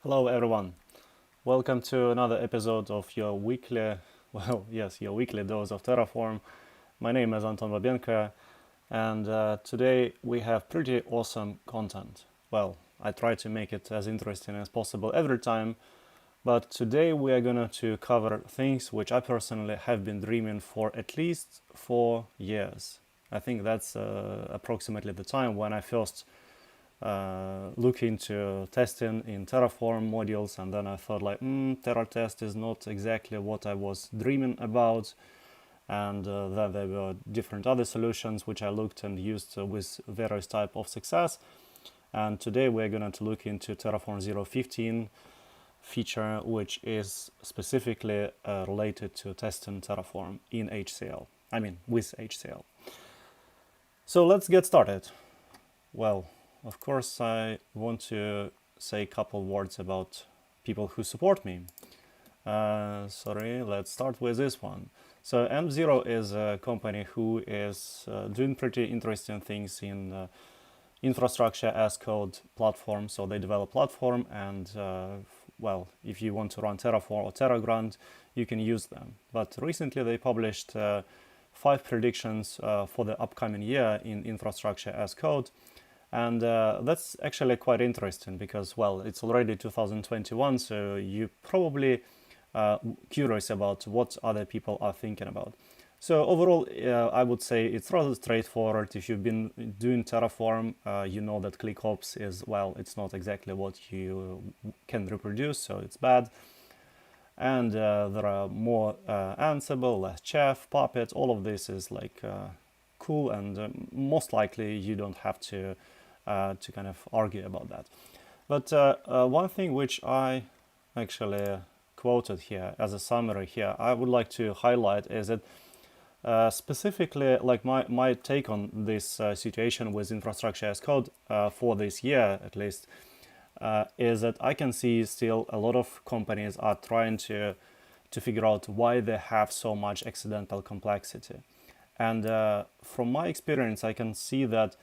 Hello everyone. Welcome to another episode of your weekly, your weekly dose of Terraform. My name is Anton Babenka, and today we have pretty awesome content. Well, I try to make it as interesting as possible every time, but today we are going to cover things which I personally have been dreaming for at least 4 years. I think that's approximately the time when I first look into testing in Terraform modules, and then I thought like, TerraTest is not exactly what I was dreaming about, and then there were different other solutions which I looked and used with various type of success. And today we're going to look into Terraform 0.15 feature, which is specifically related to testing Terraform in HCL. I mean, with HCL. So let's get started. Well, of course, I want to say a couple words about people who support me. Let's start with this one. So M0 is a company who is doing pretty interesting things in infrastructure as code platform. So they develop platform, and if you want to run Terraform or TerraGrant, you can use them. But recently they published 5 predictions for the upcoming year in infrastructure as code. And that's actually quite interesting because, well, it's already 2021, so you're probably curious about what other people are thinking about. So overall, I would say it's rather straightforward. If you've been doing Terraform, you know that ClickOps is, well, it's not exactly what you can reproduce, so it's bad. And there are more Ansible, less Chef, Puppet. All of this is like cool, and most likely you don't have to kind of argue about that. But one thing which I actually quoted here as a summary here, I would like to highlight is that specifically, like my take on this situation with infrastructure as code for this year at least, is that I can see still a lot of companies are trying to figure out why they have so much accidental complexity. And from my experience, I can see that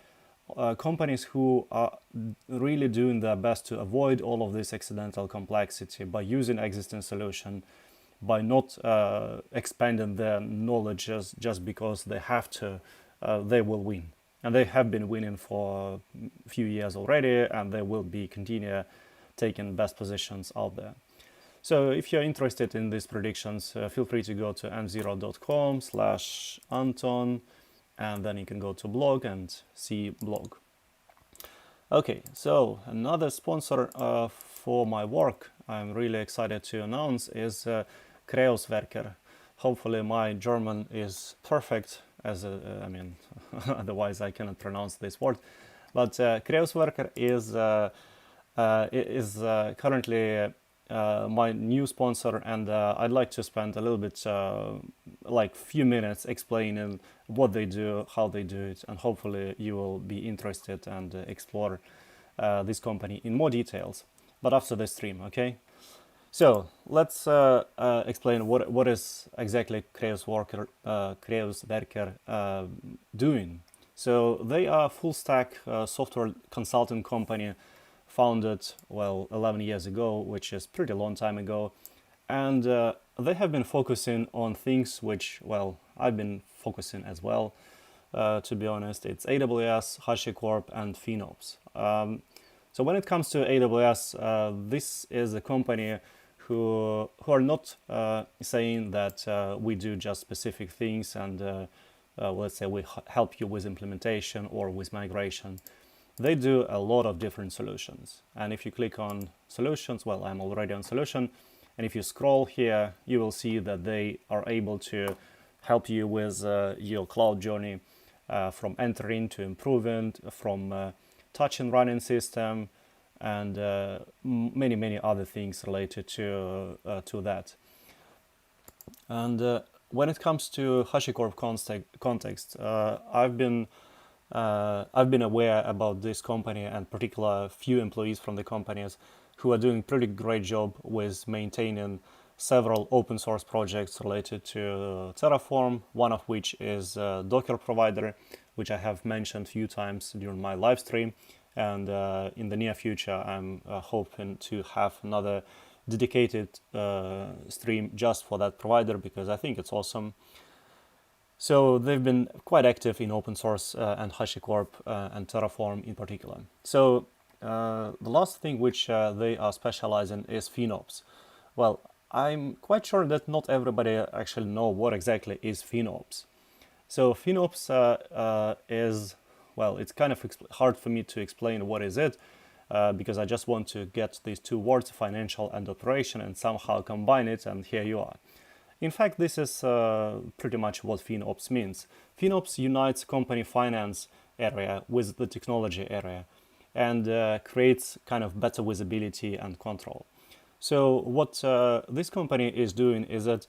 companies who are really doing their best to avoid all of this accidental complexity by using existing solution, by not expanding their knowledge just because they have to, they will win. And they have been winning for a few years already, and they will be continue taking best positions out there. So if you're interested in these predictions, feel free to go to m0.com/Anton, and then you can go to blog and see blog. Okay, so another sponsor for my work I'm really excited to announce is Kreuzwerker. Hopefully my German is perfect, otherwise I cannot pronounce this word. But Kreuzwerker is currently my new sponsor, and I'd like to spend a little bit, like few minutes explaining what they do, how they do it, and hopefully you will be interested and explore this company in more details, but after the stream, okay? So let's explain what is exactly Kreuzwerker doing. So they are a full stack software consulting company founded, 11 years ago, which is pretty long time ago. And they have been focusing on things which, I've been focusing as well, to be honest. It's AWS, HashiCorp, and FinOps. So when it comes to AWS, this is a company who are not saying that we do just specific things and let's say we help you with implementation or with migration. They do a lot of different solutions. And if you click on solutions, I'm already on solution. And if you scroll here, you will see that they are able to help you with your cloud journey, from entering to improving, from touching running system, and many other things related to that. And when it comes to HashiCorp context, I've been aware about this company and particular few employees from the companies who are doing pretty great job with maintaining several open source projects related to Terraform, one of which is Docker provider, which I have mentioned a few times during my live stream. And in the near future, I'm hoping to have another dedicated stream just for that provider, because I think it's awesome. So they've been quite active in open source and HashiCorp and Terraform in particular. So the last thing which they are specializing is FinOps. Well, I'm quite sure that not everybody actually know what exactly is FinOps. So FinOps is, well, it's kind of hard for me to explain what is it, because I just want to get these two words, financial and operation, and somehow combine it, and here you are. In fact, this is pretty much what FinOps means. FinOps unites company finance area with the technology area and creates kind of better visibility and control. So what this company is doing is that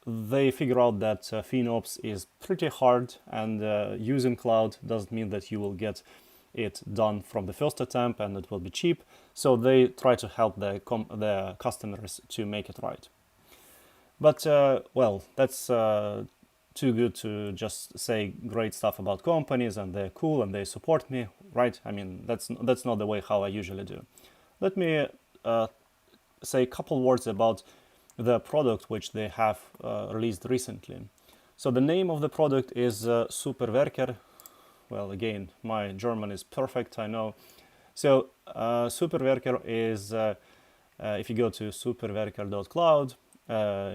they figure out that FinOps is pretty hard, and using cloud doesn't mean that you will get it done from the first attempt and it will be cheap. So they try to help their customers to make it right. But well, that's too good to just say great stuff about companies and they're cool and they support me, right? I mean, that's not the way how I usually do. Let me say a couple words about the product which they have released recently. So the name of the product is Superwerker. Well, again, my German is perfect, I know. So Superwerker is, if you go to superwerker.cloud,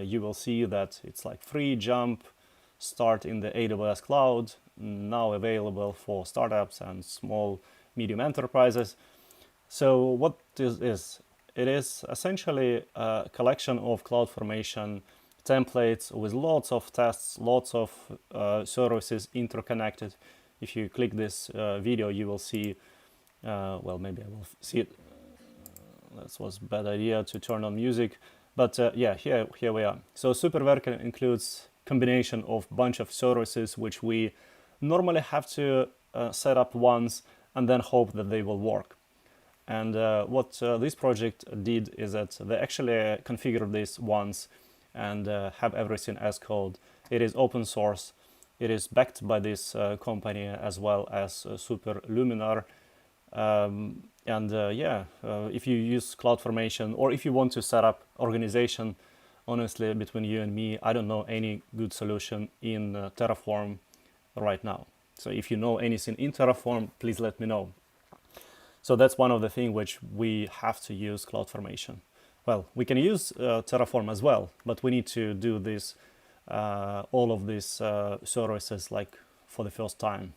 you will see that it's like free jump start in the AWS cloud, now available for startups and small medium enterprises. So what this is, it is essentially a collection of CloudFormation templates with lots of tests, lots of services interconnected. If you click this video, you will see, well, maybe I will see it. That was a bad idea to turn on music. But yeah, here we are. So Superwerker includes combination of bunch of services which we normally have to set up once and then hope that they will work. And what this project did is that they actually configured this once and have everything as code. It is open source. It is backed by this company as well as Superluminar. And yeah, if you use CloudFormation or if you want to set up organization, honestly, between you and me, I don't know any good solution in Terraform right now. So if you know anything in Terraform, please let me know. So that's one of the things which we have to use CloudFormation. Well, we can use Terraform as well, but we need to do this, all of these services like for the first time.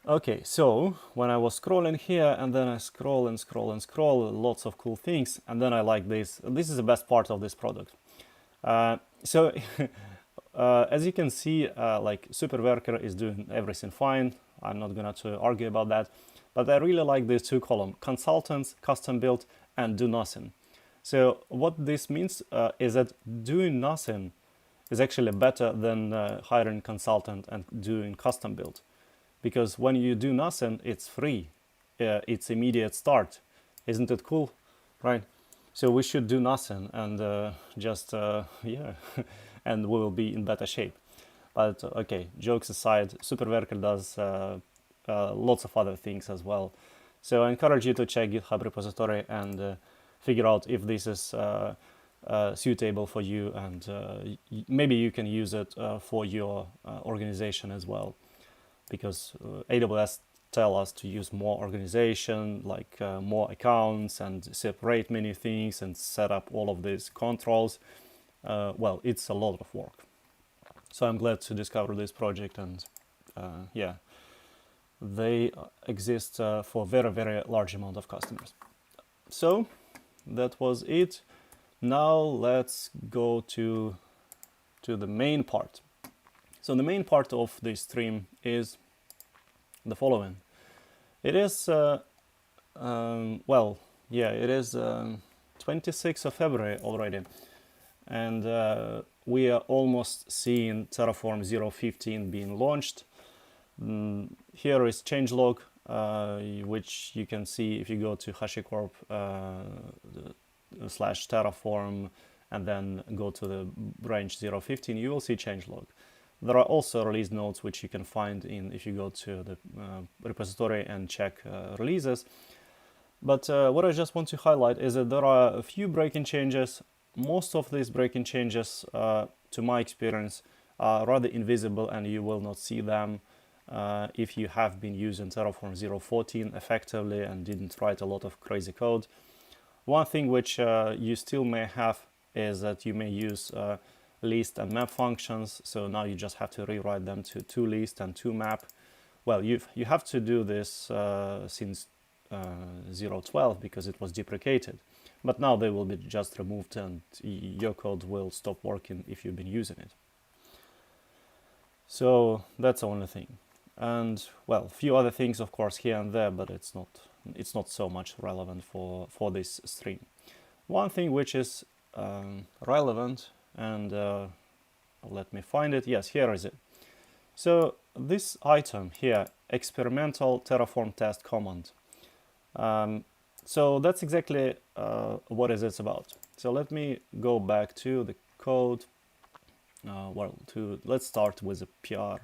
Okay, so when I was scrolling here and then I scroll and scroll and scroll, lots of cool things, and then I like this. This is the best part of this product. So as you can see, like Superwerker is doing everything fine. I'm not gonna to argue about that, but I really like these two columns: consultants, custom build, and do nothing. So what this means is that doing nothing is actually better than hiring consultant and doing custom build. Because when you do nothing, it's free. It's immediate start. Isn't it cool? Right? So we should do nothing and just, yeah, and we will be in better shape. But okay, jokes aside, Superwerker does lots of other things as well. So I encourage you to check GitHub repository and figure out if this is suitable for you, and maybe you can use it for your organization as well. Because AWS tell us to use more organization, like more accounts and separate many things and set up all of these controls. Well, it's a lot of work. So I'm glad to discover this project, and yeah, they exist for a very, very large amount of customers. So that was it. Now let's go to the main part. So the main part of this stream is the following. It is, well, yeah, it is 26th of February already. And we are almost seeing Terraform 0.15 being launched. Here is changelog, which you can see if you go to HashiCorp /Terraform and then go to the branch 0.15, you will see changelog. There are also release notes which you can find if you go to the repository and check releases. But what I just want to highlight is that there are a few breaking changes. Most of these breaking changes, to my experience, are rather invisible and you will not see them if you have been using Terraform 0.14 effectively and didn't write a lot of crazy code. One thing which you still may have is that you may use list and map functions. So now you just have to rewrite them to toList and toMap. Well, you have to do this since 0.12 because it was deprecated. But now they will be just removed and your code will stop working if you've been using it. So that's the only thing. And well, a few other things of course here and there, but it's not so much relevant for this stream. One thing which is relevant, and let me find it. Yes, here is it. So this item here, experimental Terraform test command. So that's exactly what is it about. So let me go back to the code. Let's start with a PR.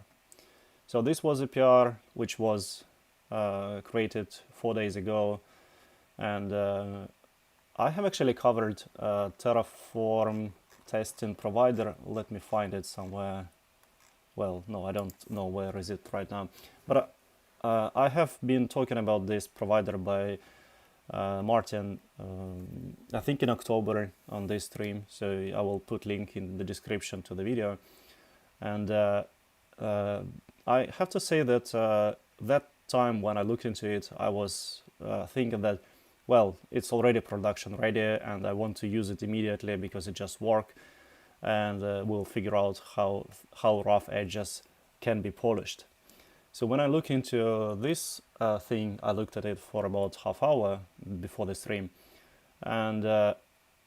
So this was a PR which was created 4 days ago, and I have actually covered Terraform testing provider. Let me find it somewhere. Well, no, I don't know where is it right now, but I have been talking about this provider by Martin, I think in October on this stream, so I will put link in the description to the video. And I have to say that that time when I looked into it, I was thinking that, well, it's already production ready and I want to use it immediately because it just works, and we'll figure out how rough edges can be polished. So when I look into this thing, I looked at it for about half hour before the stream, and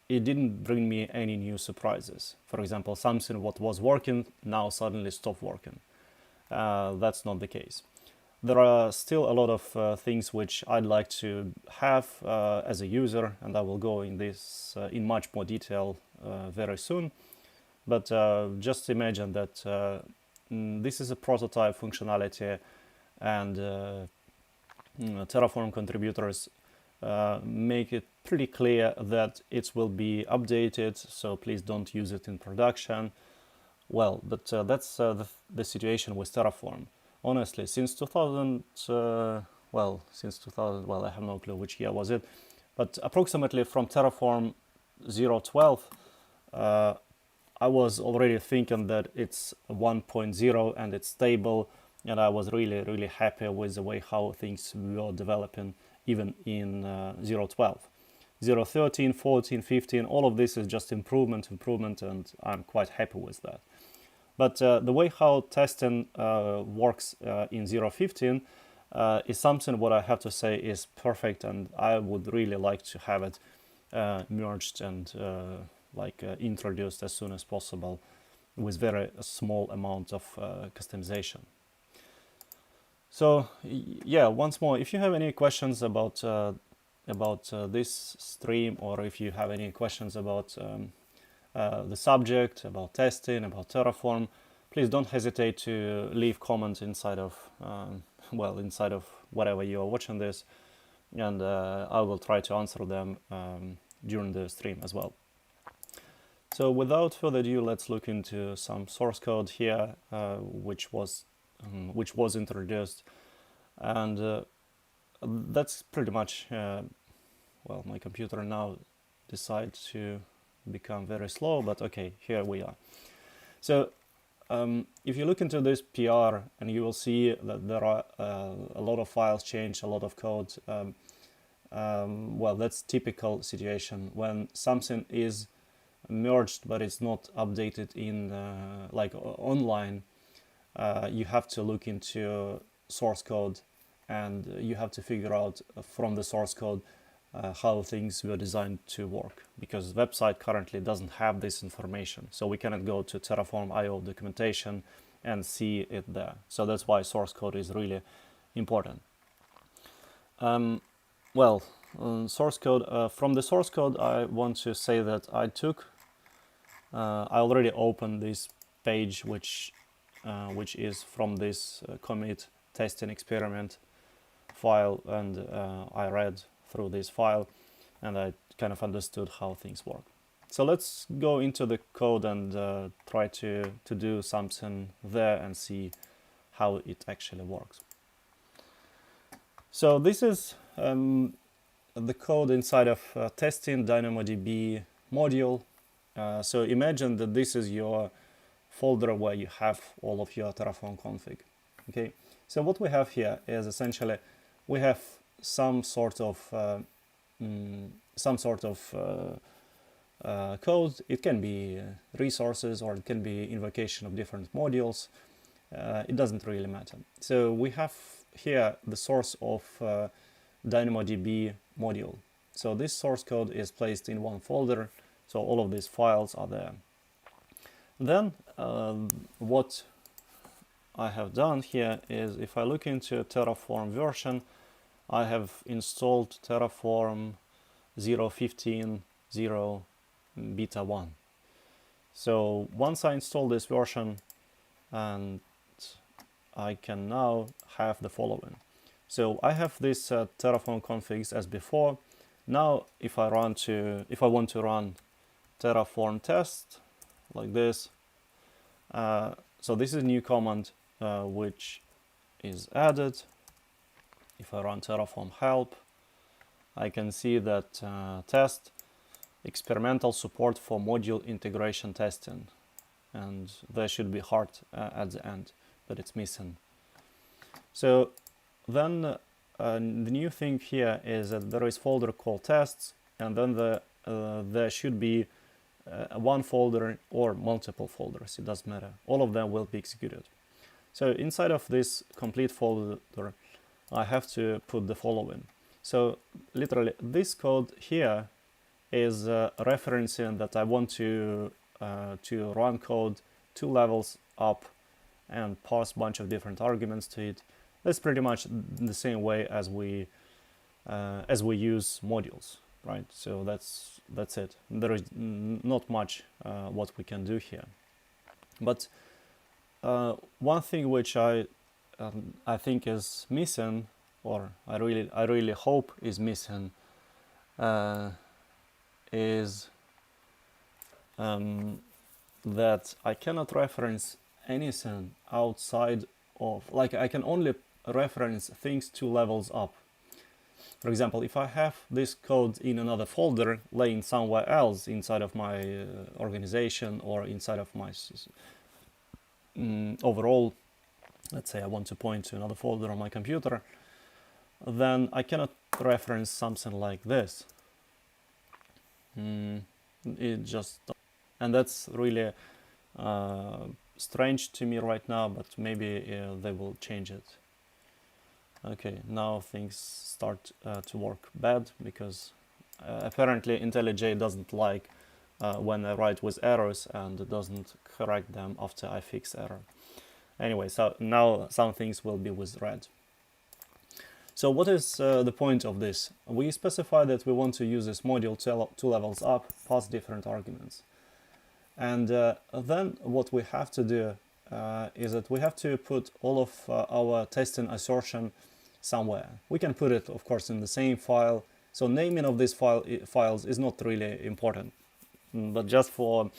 it didn't bring me any new surprises. For example, something what was working now suddenly stopped working. That's not the case. There are still a lot of things which I'd like to have as a user, and I will go in this in much more detail very soon. But just imagine that this is a prototype functionality, and Terraform contributors make it pretty clear that it will be updated, so please don't use it in production. Well, but that's the situation with Terraform. Honestly, since 2000, I have no clue which year was it, but approximately from Terraform 0.12, I was already thinking that it's 1.0 and it's stable, and I was really happy with the way how things were developing even in 0.12. 0.13, 14, 15, all of this is just improvement, and I'm quite happy with that. But the way how testing works in 0.15 is something what I have to say is perfect, and I would really like to have it merged and introduced as soon as possible with very small amount of customization. So yeah, once more, if you have any questions about this stream, or if you have any questions about the subject, about testing, about Terraform, please don't hesitate to leave comments inside of whatever you are watching this, and I will try to answer them during the stream as well. So without further ado, let's look into some source code here, which was introduced, and that's pretty much my computer now decides to become very slow, but okay, here we are. So if you look into this PR, and you will see that there are a lot of files changed, a lot of code. That's typical situation when something is merged but it's not updated in online. You have to look into source code, and you have to figure out from the source code how things were designed to work, because the website currently doesn't have this information, so we cannot go to Terraform.io documentation and see it there. So that's why source code is really important. Source code. From the source code, I want to say that I already opened this page, which which is from this commit testing experiment file, and I read through this file and I kind of understood how things work. So let's go into the code and try to do something there and see how it actually works. So this is the code inside of testing DynamoDB module. So imagine that this is your folder where you have all of your Terraform config. Okay, so what we have here is essentially we have some sort of code. It can be resources or it can be invocation of different modules. It doesn't really matter. So we have here the source of DynamoDB module. So this source code is placed in one folder, so all of these files are there. Then what I have done here is, if I look into Terraform version, I have installed Terraform 0.15.0 beta 1. So once I install this version, and I can now have the following. So I have this Terraform configs as before. Now if I want to run Terraform test like this, so this is a new command which is added. If I run Terraform help, I can see that test experimental support for module integration testing, and there should be heart at the end, but it's missing. So then the new thing here is that there is folder called tests, and then there should be one folder or multiple folders, it doesn't matter. All of them will be executed. So inside of this complete folder, I have to put the following. So literally this code here is referencing that I want to run code 2 levels up and pass a bunch of different arguments to it. That's pretty much the same way as we use modules, right? So that's it. There is not much what we can do here. But one thing which I think is missing, or I really hope is missing, is that I cannot reference anything outside of, like, I can only reference things 2 levels up. For example, if I have this code in another folder laying somewhere else inside of my organization or inside of my overall, let's say I want to point to another folder on my computer, then I cannot reference something like this. It just, and that's really strange to me right now, but maybe they will change it. Okay, now things start to work bad, because apparently IntelliJ doesn't like when I write with errors, and it doesn't correct them after I fix error. Anyway, so now some things will be with red. So what is the point of this? We specify that we want to use this module 2 levels up, pass different arguments. And then what we have to do is that we have to put all of our testing assertion somewhere. We can put it, of course, in the same file. So naming of these files is not really important, but just for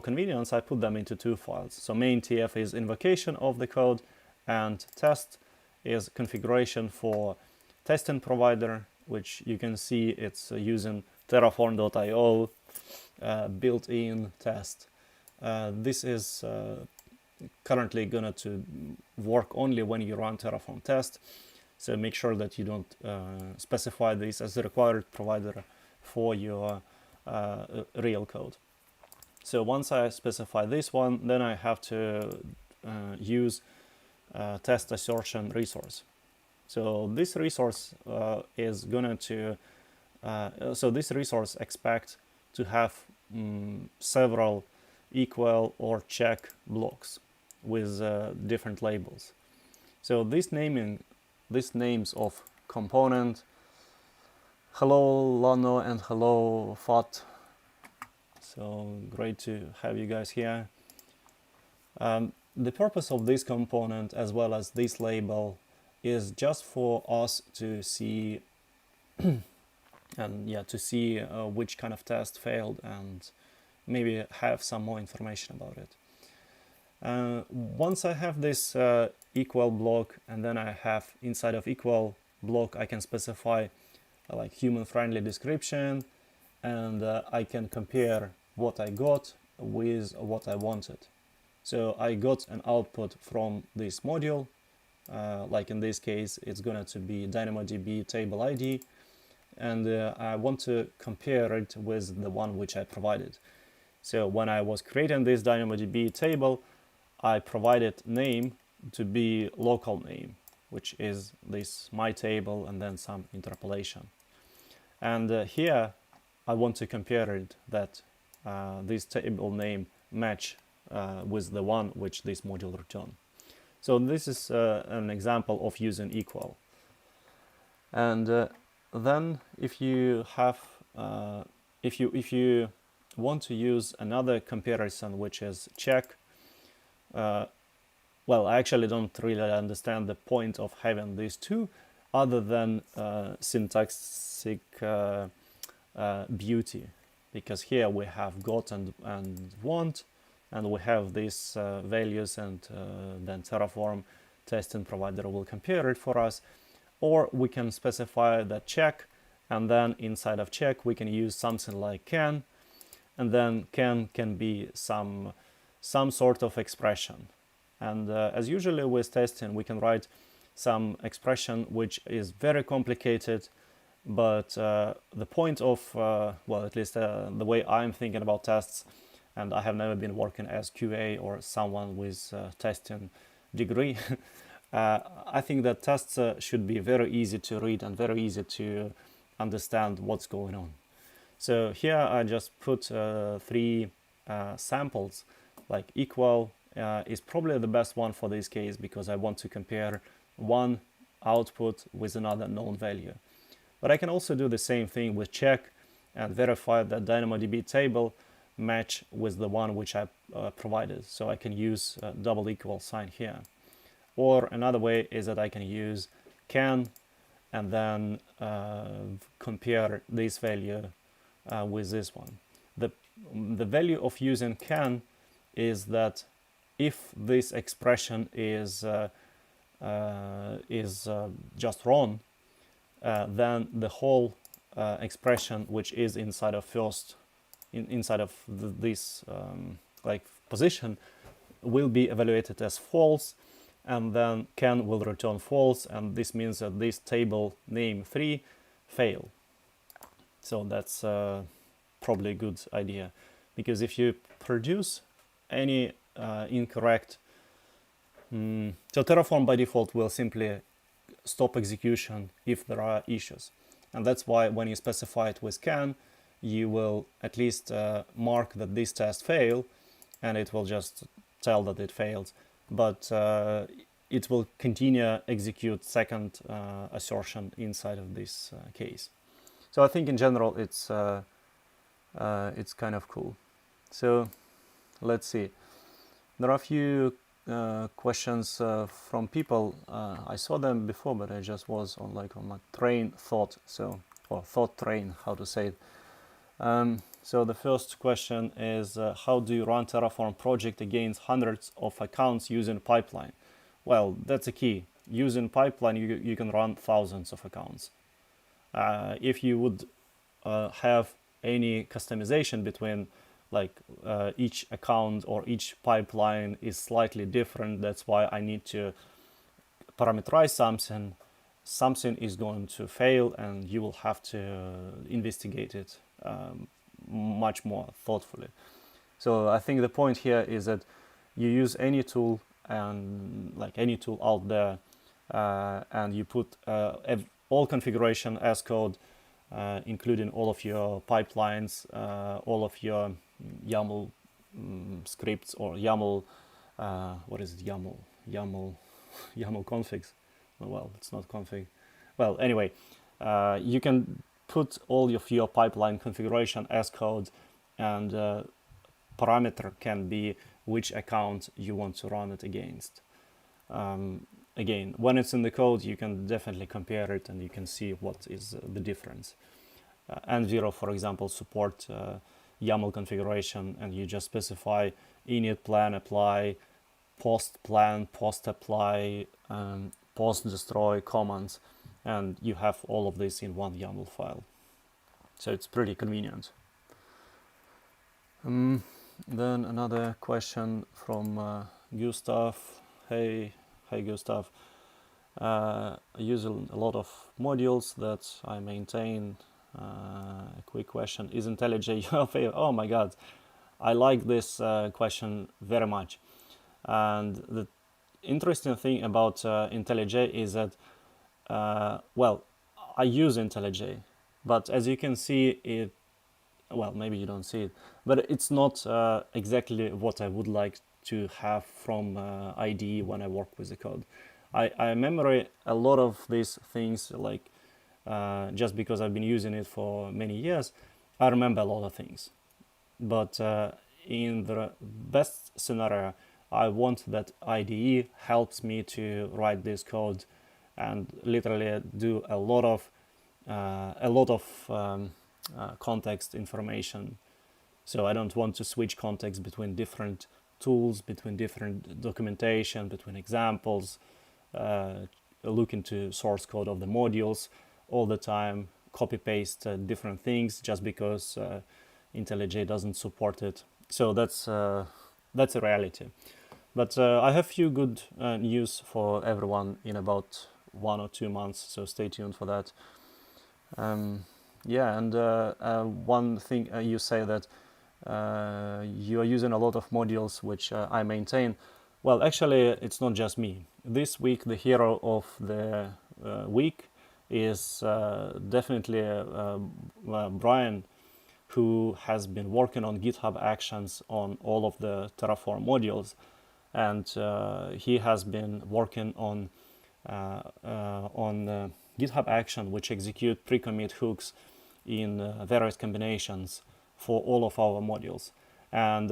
convenience, I put them into 2 files. So main TF is invocation of the code, and test is configuration for testing provider, which you can see it's using terraform.io built-in test. This is currently going to work only when you run Terraform test, so make sure that you don't specify this as the required provider for your real code. So once I specify this one, then I have to use test assertion resource. So this resource is going to this resource expects to have several equal or check blocks with different labels. So this names of component, hello Lano and hello Fat. So great to have you guys here. the purpose of this component as well as this label is just for us to see and to see which kind of test failed and maybe have some more information about it. Once I have this equal block, and then I have inside of equal block I can specify like human-friendly description, and I can compare what I got with what I wanted. So I got an output from this module, like in this case it's going to be DynamoDB table ID, and I want to compare it with the one which I provided. So when I was creating this DynamoDB table, I provided name to be local name, which is this my table and then some interpolation. And here I want to compare it that this table name match with the one which this module return. So this is an example of using equal. And then if you have if you want to use another comparison, which is check, well, I actually don't really understand the point of having these two other than syntactic beauty, because here we have got and want, and we have these values, and then Terraform testing provider will compare it for us. Or we can specify that check, and then inside of check we can use something like can, and then can be some sort of expression. And as usually with testing, we can write some expression which is very complicated, but the point of, well, at least the way I'm thinking about tests, and I have never been working as QA or someone with testing degree, I think that tests should be very easy to read and very easy to understand what's going on. So here I just put 3 samples, like equal is probably the best one for this case, because I want to compare one output with another known value. But I can also do the same thing with check and verify that DynamoDB table match with the one which I provided. So I can use double equal sign here. Or another way is that I can use can and then compare this value with this one. The value of using can is that if this expression is just wrong, then the whole expression which is inside of this like position will be evaluated as false, and then can will return false, and this means that this table name 3 fail. So that's probably a good idea, because if you produce any incorrect, so Terraform by default will simply stop execution if there are issues, and that's why when you specify it with can, you will at least mark that this test failed, and it will just tell that it failed, but it will continue execute second assertion inside of this case. So I think in general it's kind of cool. So let's see. There are a few questions from people. I saw them before, but I just was on my train thought, or thought train, how to say it. So the first question is, how do you run Terraform project against hundreds of accounts using pipeline? Well, that's a key. Using pipeline, you can run thousands of accounts. If you would have any customization between each account or each pipeline is slightly different, that's why I need to parameterize something is going to fail, and you will have to investigate it much more thoughtfully. So I think the point here is that you use any tool, and any tool out there, and you put all configuration as code, including all of your pipelines, all of your YAML scripts, or YAML, what is it, YAML configs. Well, it's not config. Well, anyway, you can put all of your pipeline configuration as code, and parameter can be which account you want to run it against. Again, when it's in the code, you can definitely compare it and you can see what is the difference. N0, for example, support YAML configuration, and you just specify init, plan, apply, post plan, post apply, post destroy commands, and you have all of this in one YAML file. So it's pretty convenient. Then another question from Gustav. Hey Gustav. I use a lot of modules that I maintain. A quick question: is IntelliJ your favorite? Oh my God, I like this question very much. And the interesting thing about IntelliJ is that, well, I use IntelliJ, but as you can see, well, maybe you don't see it, but it's not exactly what I would like to have from IDE when I work with the code. I memory a lot of these things, like just because I've been using it for many years, I remember a lot of things. But in the best scenario, I want that IDE helps me to write this code and literally do a lot of context information. So I don't want to switch context between different tools, between different documentation, between examples, look into source code of the modules all the time, copy paste different things just because IntelliJ doesn't support it. So that's a reality. But I have few good news for everyone in about 1 or 2 months, so stay tuned for that. Yeah, and one thing you say that you are using a lot of modules which I maintain. Well, actually, it's not just me. This week, the hero of the week is definitely Brian, who has been working on GitHub Actions on all of the Terraform modules, and he has been working on GitHub Action, which execute pre-commit hooks in various combinations for all of our modules. And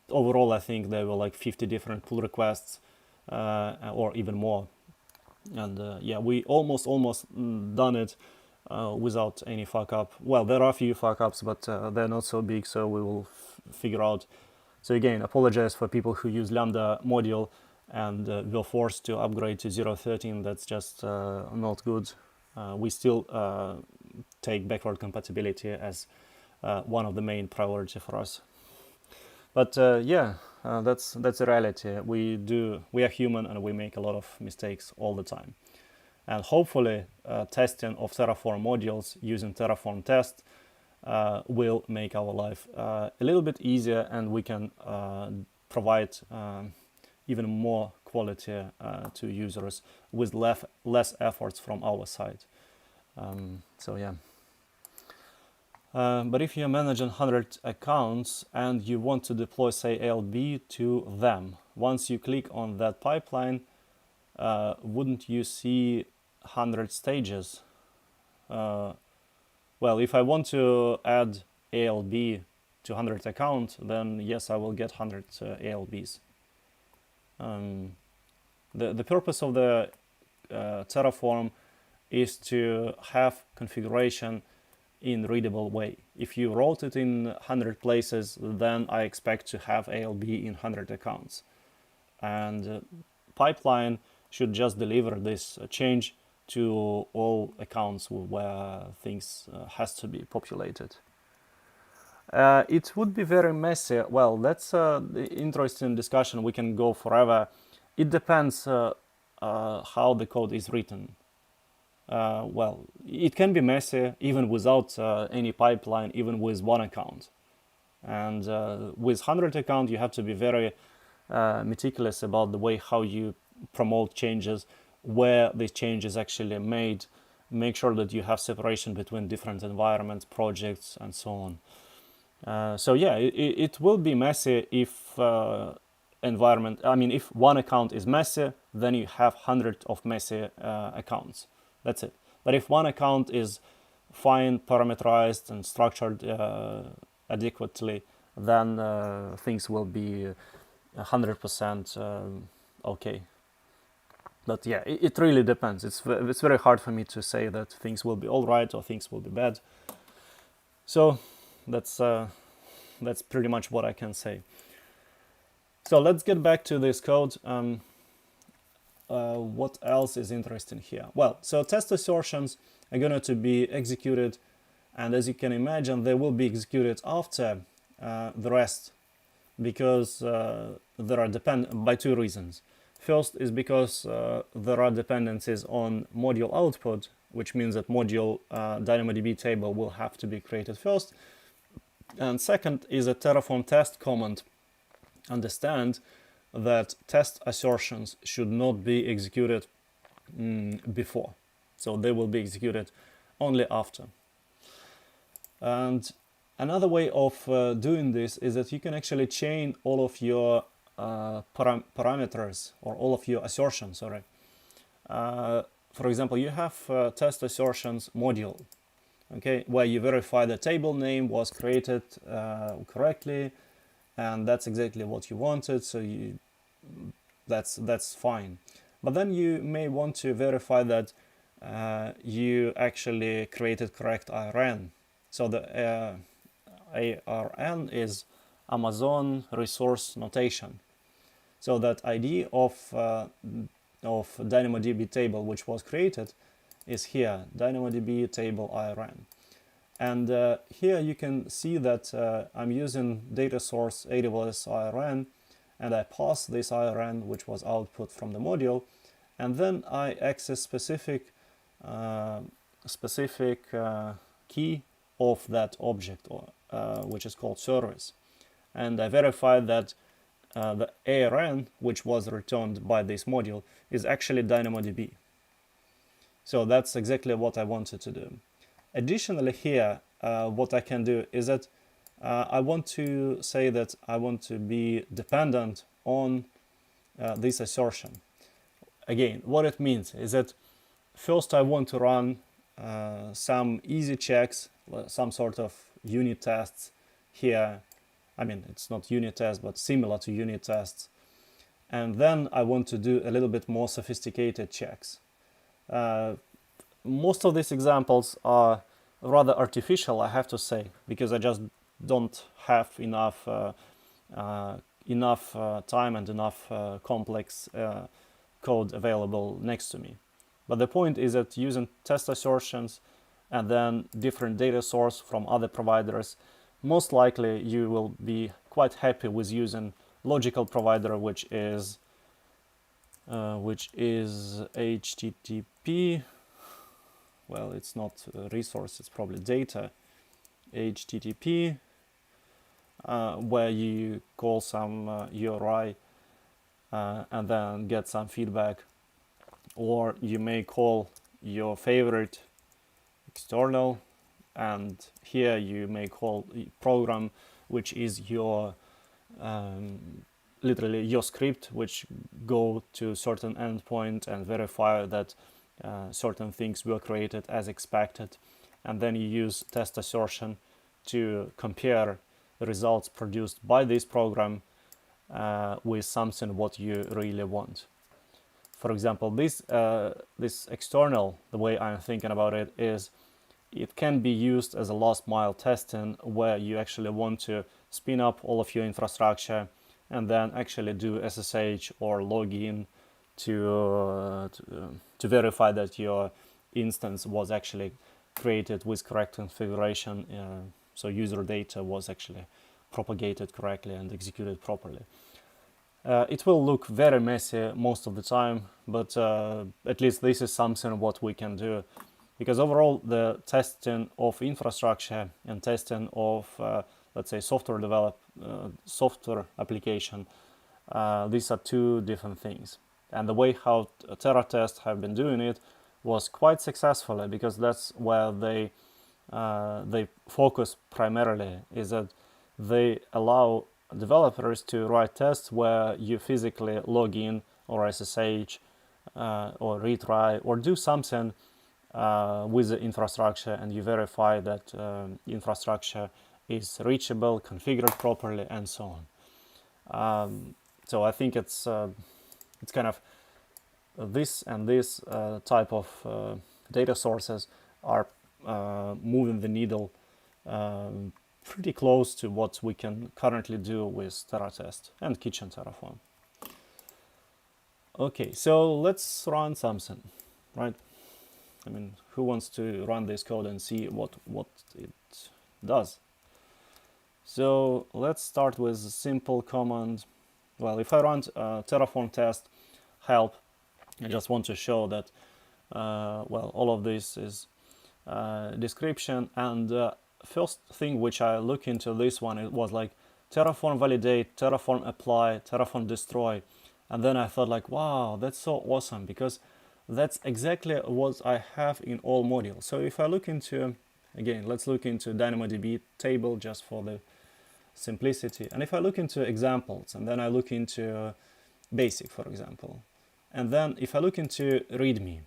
overall, I think there were like 50 different pull requests or even more. And yeah, we almost done it without any fuck up. Well, there are a few fuck ups, but they're not so big, so we will figure out. So again, apologize for people who use Lambda module and were forced to upgrade to 0.13. That's just not good. We still take backward compatibility as one of the main priority for us. But yeah, that's a reality. We are human and we make a lot of mistakes all the time. And hopefully testing of Terraform modules using Terraform test will make our life a little bit easier, and we can provide even more quality to users with less efforts from our side. So yeah. But if you're managing 100 accounts and you want to deploy, say, ALB to them, once you click on that pipeline, wouldn't you see 100 stages? Well, if I want to add ALB to 100 account, then yes, I will get 100 ALBs. The purpose of the Terraform is to have configuration in readable way. If you wrote it in 100 places, then I expect to have ALB in 100 accounts. And pipeline should just deliver this change to all accounts where things has to be populated. It would be very messy. Well, that's the interesting discussion. We can go forever. It depends how the code is written. Well, it can be messy even without any pipeline, even with one account. And with 100 account, you have to be very meticulous about the way how you promote changes, where these changes actually made, make sure that you have separation between different environments, projects, and so on. So yeah, it will be messy if if one account is messy, then you have 100 of messy accounts. That's it. But if one account is fine, parameterized, and structured adequately, then things will be 100% okay. But yeah, it really depends. It's very hard for me to say that things will be all right or things will be bad. So that's pretty much what I can say. So let's get back to this code. What else is interesting here? Well, so test assertions are going to be executed, and as you can imagine, they will be executed after the rest, because there are by two reasons. First is because there are dependencies on module output, which means that module DynamoDB table will have to be created first. And second is a Terraform test command understand that test assertions should not be executed before. So they will be executed only after. And another way of doing this is that you can actually chain all of your parameters, or all of your assertions, sorry. For example, you have test assertions module, okay, where you verify the table name was created correctly, and that's exactly what you wanted, so that's fine. But then you may want to verify that you actually created correct ARN. So the ARN is Amazon Resource Notation. So that ID of DynamoDB table which was created is here, DynamoDB table ARN. And here you can see that I'm using data source AWS ARN, and I pass this ARN, which was output from the module, and then I access specific key of that object, which is called service. And I verify that the ARN, which was returned by this module, is actually DynamoDB. So that's exactly what I wanted to do. Additionally here, what I can do is that I want to say that I want to be dependent on this assertion. Again, what it means is that first I want to run some easy checks, some sort of unit tests here. I mean, it's not unit tests, but similar to unit tests. And then I want to do a little bit more sophisticated checks. Most of these examples are rather artificial, I have to say, because I just don't have enough time and enough complex code available next to me. But the point is that using test assertions and then different data source from other providers, most likely you will be quite happy with using logical provider, which is HTTP. Well, it's not a resource, it's probably data. HTTP, where you call some URI and then get some feedback. Or you may call your favorite external, and here you may call program, which is your literally your script, which go to certain endpoint and verify that certain things were created as expected, and then you use test assertion to compare the results produced by this program with something what you really want. For example, this external, the way I'm thinking about it is, it can be used as a last mile testing, where you actually want to spin up all of your infrastructure and then actually do SSH or login to verify that your instance was actually created with correct configuration, so user data was actually propagated correctly and executed properly. It will look very messy most of the time, but at least this is something what we can do, because overall the testing of infrastructure and testing of let's say software application, these are two different things. And the way how TerraTest have been doing it was quite successfully, because that's where they focus primarily, is that they allow developers to write tests where you physically log in or SSH or retry or do something with the infrastructure, and you verify that infrastructure is reachable, configured properly, and so on. So I think it's kind of this and this type of data sources are moving the needle pretty close to what we can currently do with TerraTest and Kitchen Terraform. Okay, so let's run something, right? I mean, who wants to run this code and see what it does? So let's start with a simple command. Well, if I run Terraform test help, I just want to show that, well, all of this is description. And first thing which I look into this one, it was like Terraform validate, Terraform apply, Terraform destroy. And then I thought like, wow, that's so awesome, because that's exactly what I have in all modules. So if I look into, again, let's look into DynamoDB table just for the simplicity. And if I look into examples, and then I look into basic, for example, and then if I look into README,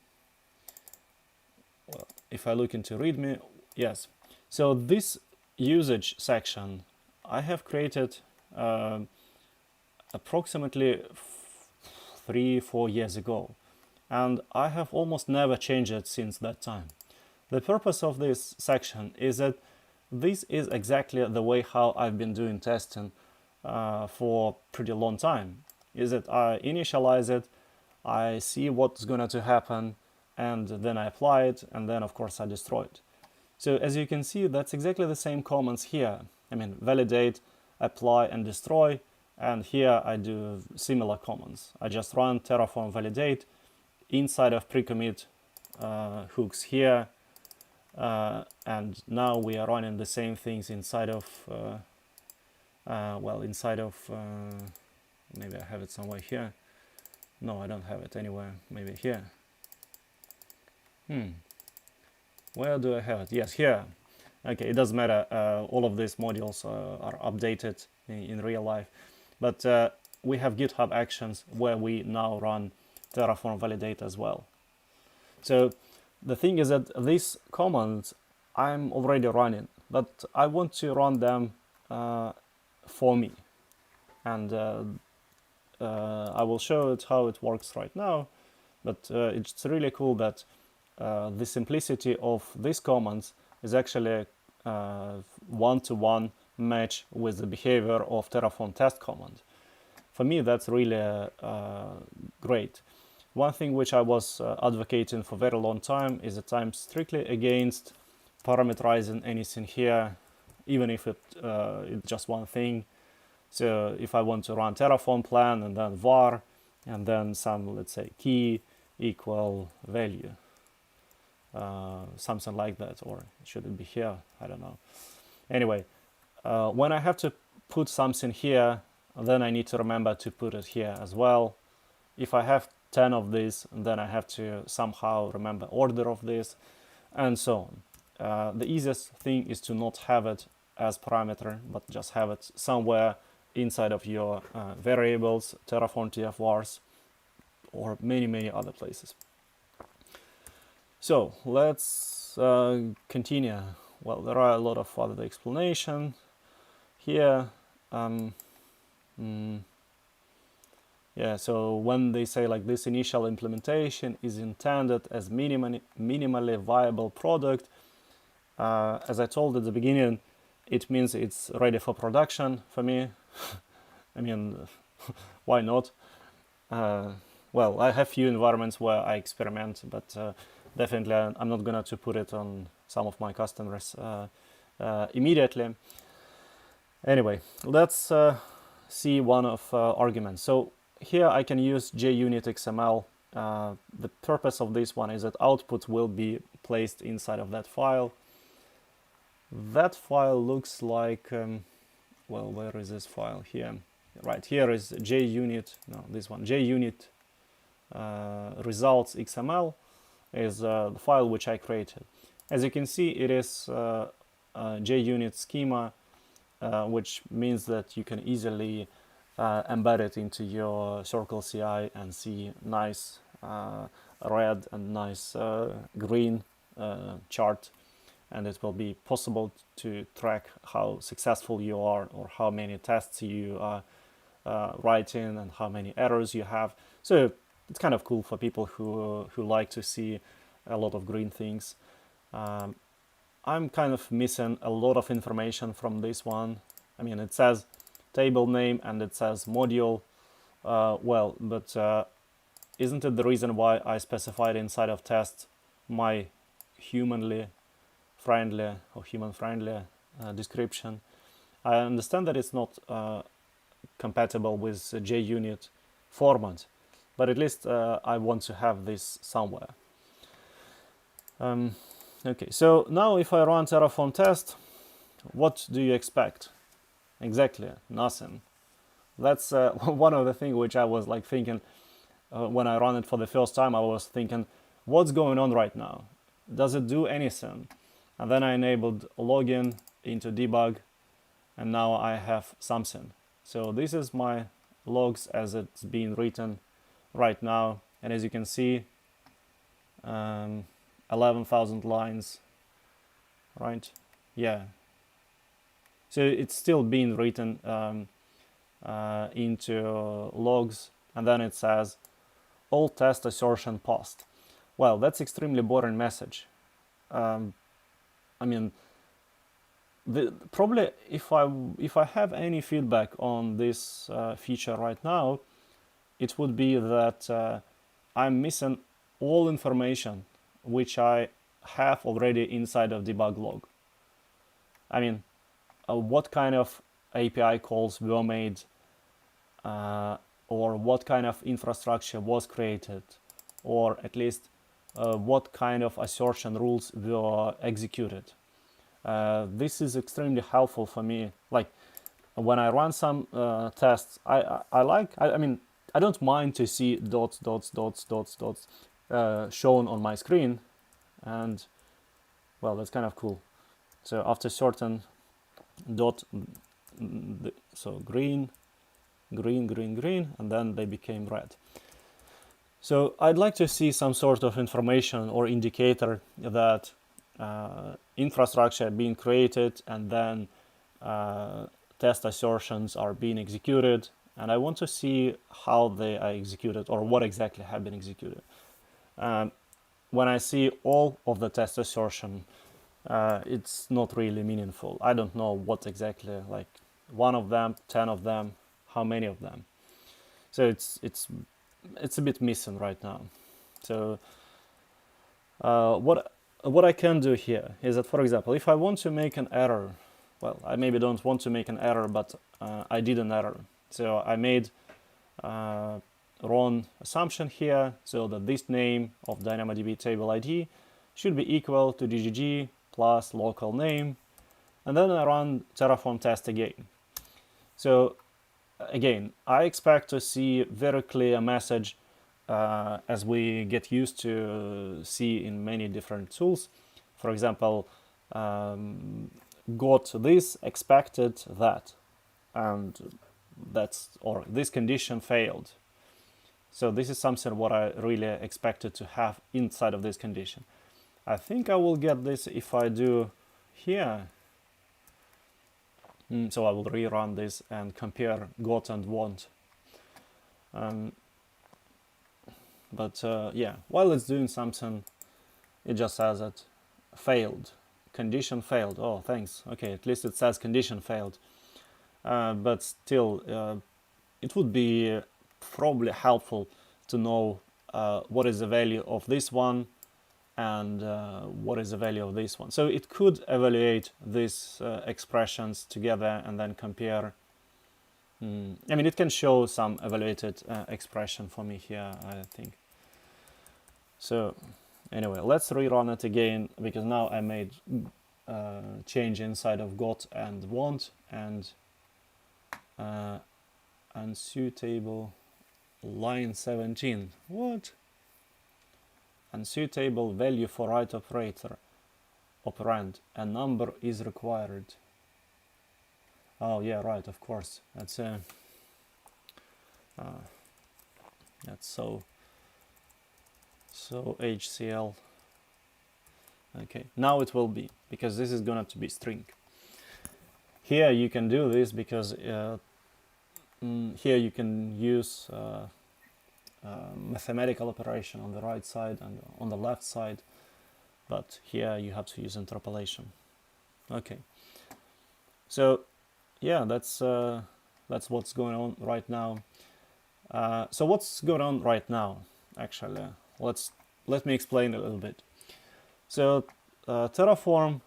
well, if I look into README, yes. So this usage section I have created approximately 3-4 years ago, and I have almost never changed it since that time. The purpose of this section is that this is exactly the way how I've been doing testing for pretty long time. Is that I initialize it, I see what's going to happen, and then I apply it, and then of course I destroy it. So as you can see, that's exactly the same commands here. I mean, validate, apply, and destroy. And here I do similar commands. I just run Terraform validate inside of pre-commit hooks here. And now we are running the same things inside of, maybe I have it somewhere here. No, I don't have it anywhere, maybe here. Where do I have it? Yes, here. Okay, it doesn't matter. All of these modules are updated in real life. But we have GitHub Actions where we now run Terraform validate as well. So the thing is that these commands I'm already running, but I want to run them for me. And I will show it how it works right now. But it's really cool that the simplicity of these commands is actually one-to-one match with the behavior of Terraform test command. For me, that's really great. One thing which I was advocating for a very long time is that I'm strictly against parameterizing anything here, even if it's just one thing. So if I want to run Terraform plan and then var, and then some, let's say, key equal value, something like that, or should it be here? I don't know. Anyway, when I have to put something here, then I need to remember to put it here as well. If I have 10 of these, then I have to somehow remember order of this, and so on. The easiest thing is to not have it as parameter, but just have it somewhere inside of your variables, Terraform TF-vars, or many other places. So let's continue. Well, there are a lot of other explanations here. Yeah, so when they say like this initial implementation is intended as minimally viable product, as I told at the beginning, it means it's ready for production for me. I mean, why not? Well, I have few environments where I experiment, but definitely I'm not gonna to put it on some of my customers immediately. Anyway, let's see one of arguments. So here I can use JUnit XML. The purpose of this one is that output will be placed inside of that file. That file looks like, well, where is this file? Here. Right, here is JUnit, no, this one, JUnit results XML is the file which I created. As you can see, it is JUnit schema, which means that you can easily embed it into your Circle CI and see nice red and nice green chart, and it will be possible to track how successful you are or how many tests you writing and how many errors you have. So it's kind of cool for people who like to see a lot of green things. I'm kind of missing a lot of information from this one. I mean, it says table name and it says module. Well, but isn't it the reason why I specified inside of test my humanly friendly or human friendly description? I understand that it's not compatible with JUnit format, but at least I want to have this somewhere. Okay, so now if I run Terraform test, what do you expect? Exactly, nothing. That's one of the things which I was like thinking when I ran it for the first time. I was thinking, what's going on right now? Does it do anything? And then I enabled login into debug, and now I have something. So this is my logs as it's being written right now, and as you can see, 11,000 lines, right? Yeah. So it's still being written into logs, and then it says all test assertion passed. Well, that's extremely boring message. I mean, probably if I have any feedback on this feature right now, it would be that I'm missing all information which I have already inside of debug log. I mean, what kind of API calls were made, or what kind of infrastructure was created, or at least what kind of assertion rules were executed. This is extremely helpful for me. Like when I run some tests, I mean, I don't mind to see dots shown on my screen, and well, that's kind of cool. So after certain dot, so green, and then they became red. So I'd like to see some sort of information or indicator that infrastructure being created and then test assertions are being executed, and I want to see how they are executed or what exactly have been executed. When I see all of the test assertion, it's not really meaningful. I don't know what exactly, like 1 of them, 10 of them, how many of them. So it's a bit missing right now. So what I can do here is that, for example, if I want to make an error, well, I maybe don't want to make an error, but I did an error. So I made wrong assumption here, so that this name of DynamoDB table ID should be equal to DGG plus local name, and then I run Terraform test again. So again, I expect to see very clear message as we get used to see in many different tools. For example, got this, expected that, and or this condition failed. So this is something what I really expected to have inside of this condition. I think I will get this if I do here. So I will rerun this and compare got and want. But yeah, while it's doing something, it just says that failed, condition failed. Oh, thanks. Okay, at least it says condition failed. But still, it would be probably helpful to know what is the value of this one and what is the value of this one. So it could evaluate these expressions together and then compare. I mean, it can show some evaluated expression for me here, I think. So anyway, let's rerun it again, because now I made change inside of got and want, and unsuitable line 17. What? Unsuitable value for right operator operand. A number is required. Oh yeah, right, of course. That's so HCL. Okay, now it will be, because this is going to be string. Here you can do this because here you can use mathematical operation on the right side and on the left side, but here you have to use interpolation. Okay, so yeah, that's what's going on right now. So what's going on right now? Actually, let me explain a little bit. So Terraform,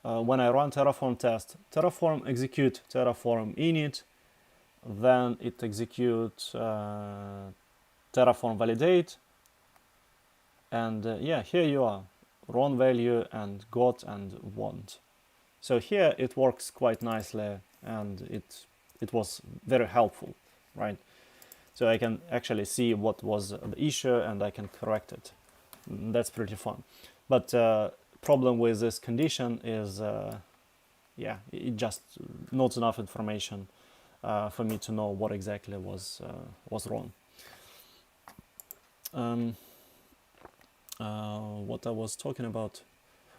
when I run Terraform test, Terraform execute Terraform init, then it executes Terraform validate, and yeah, here you are, run value and got and want. So here it works quite nicely, and it was very helpful, right? So I can actually see what was the issue and I can correct it. That's pretty fun. But problem with this condition is, yeah, it just not enough information for me to know what exactly was wrong. What I was talking about,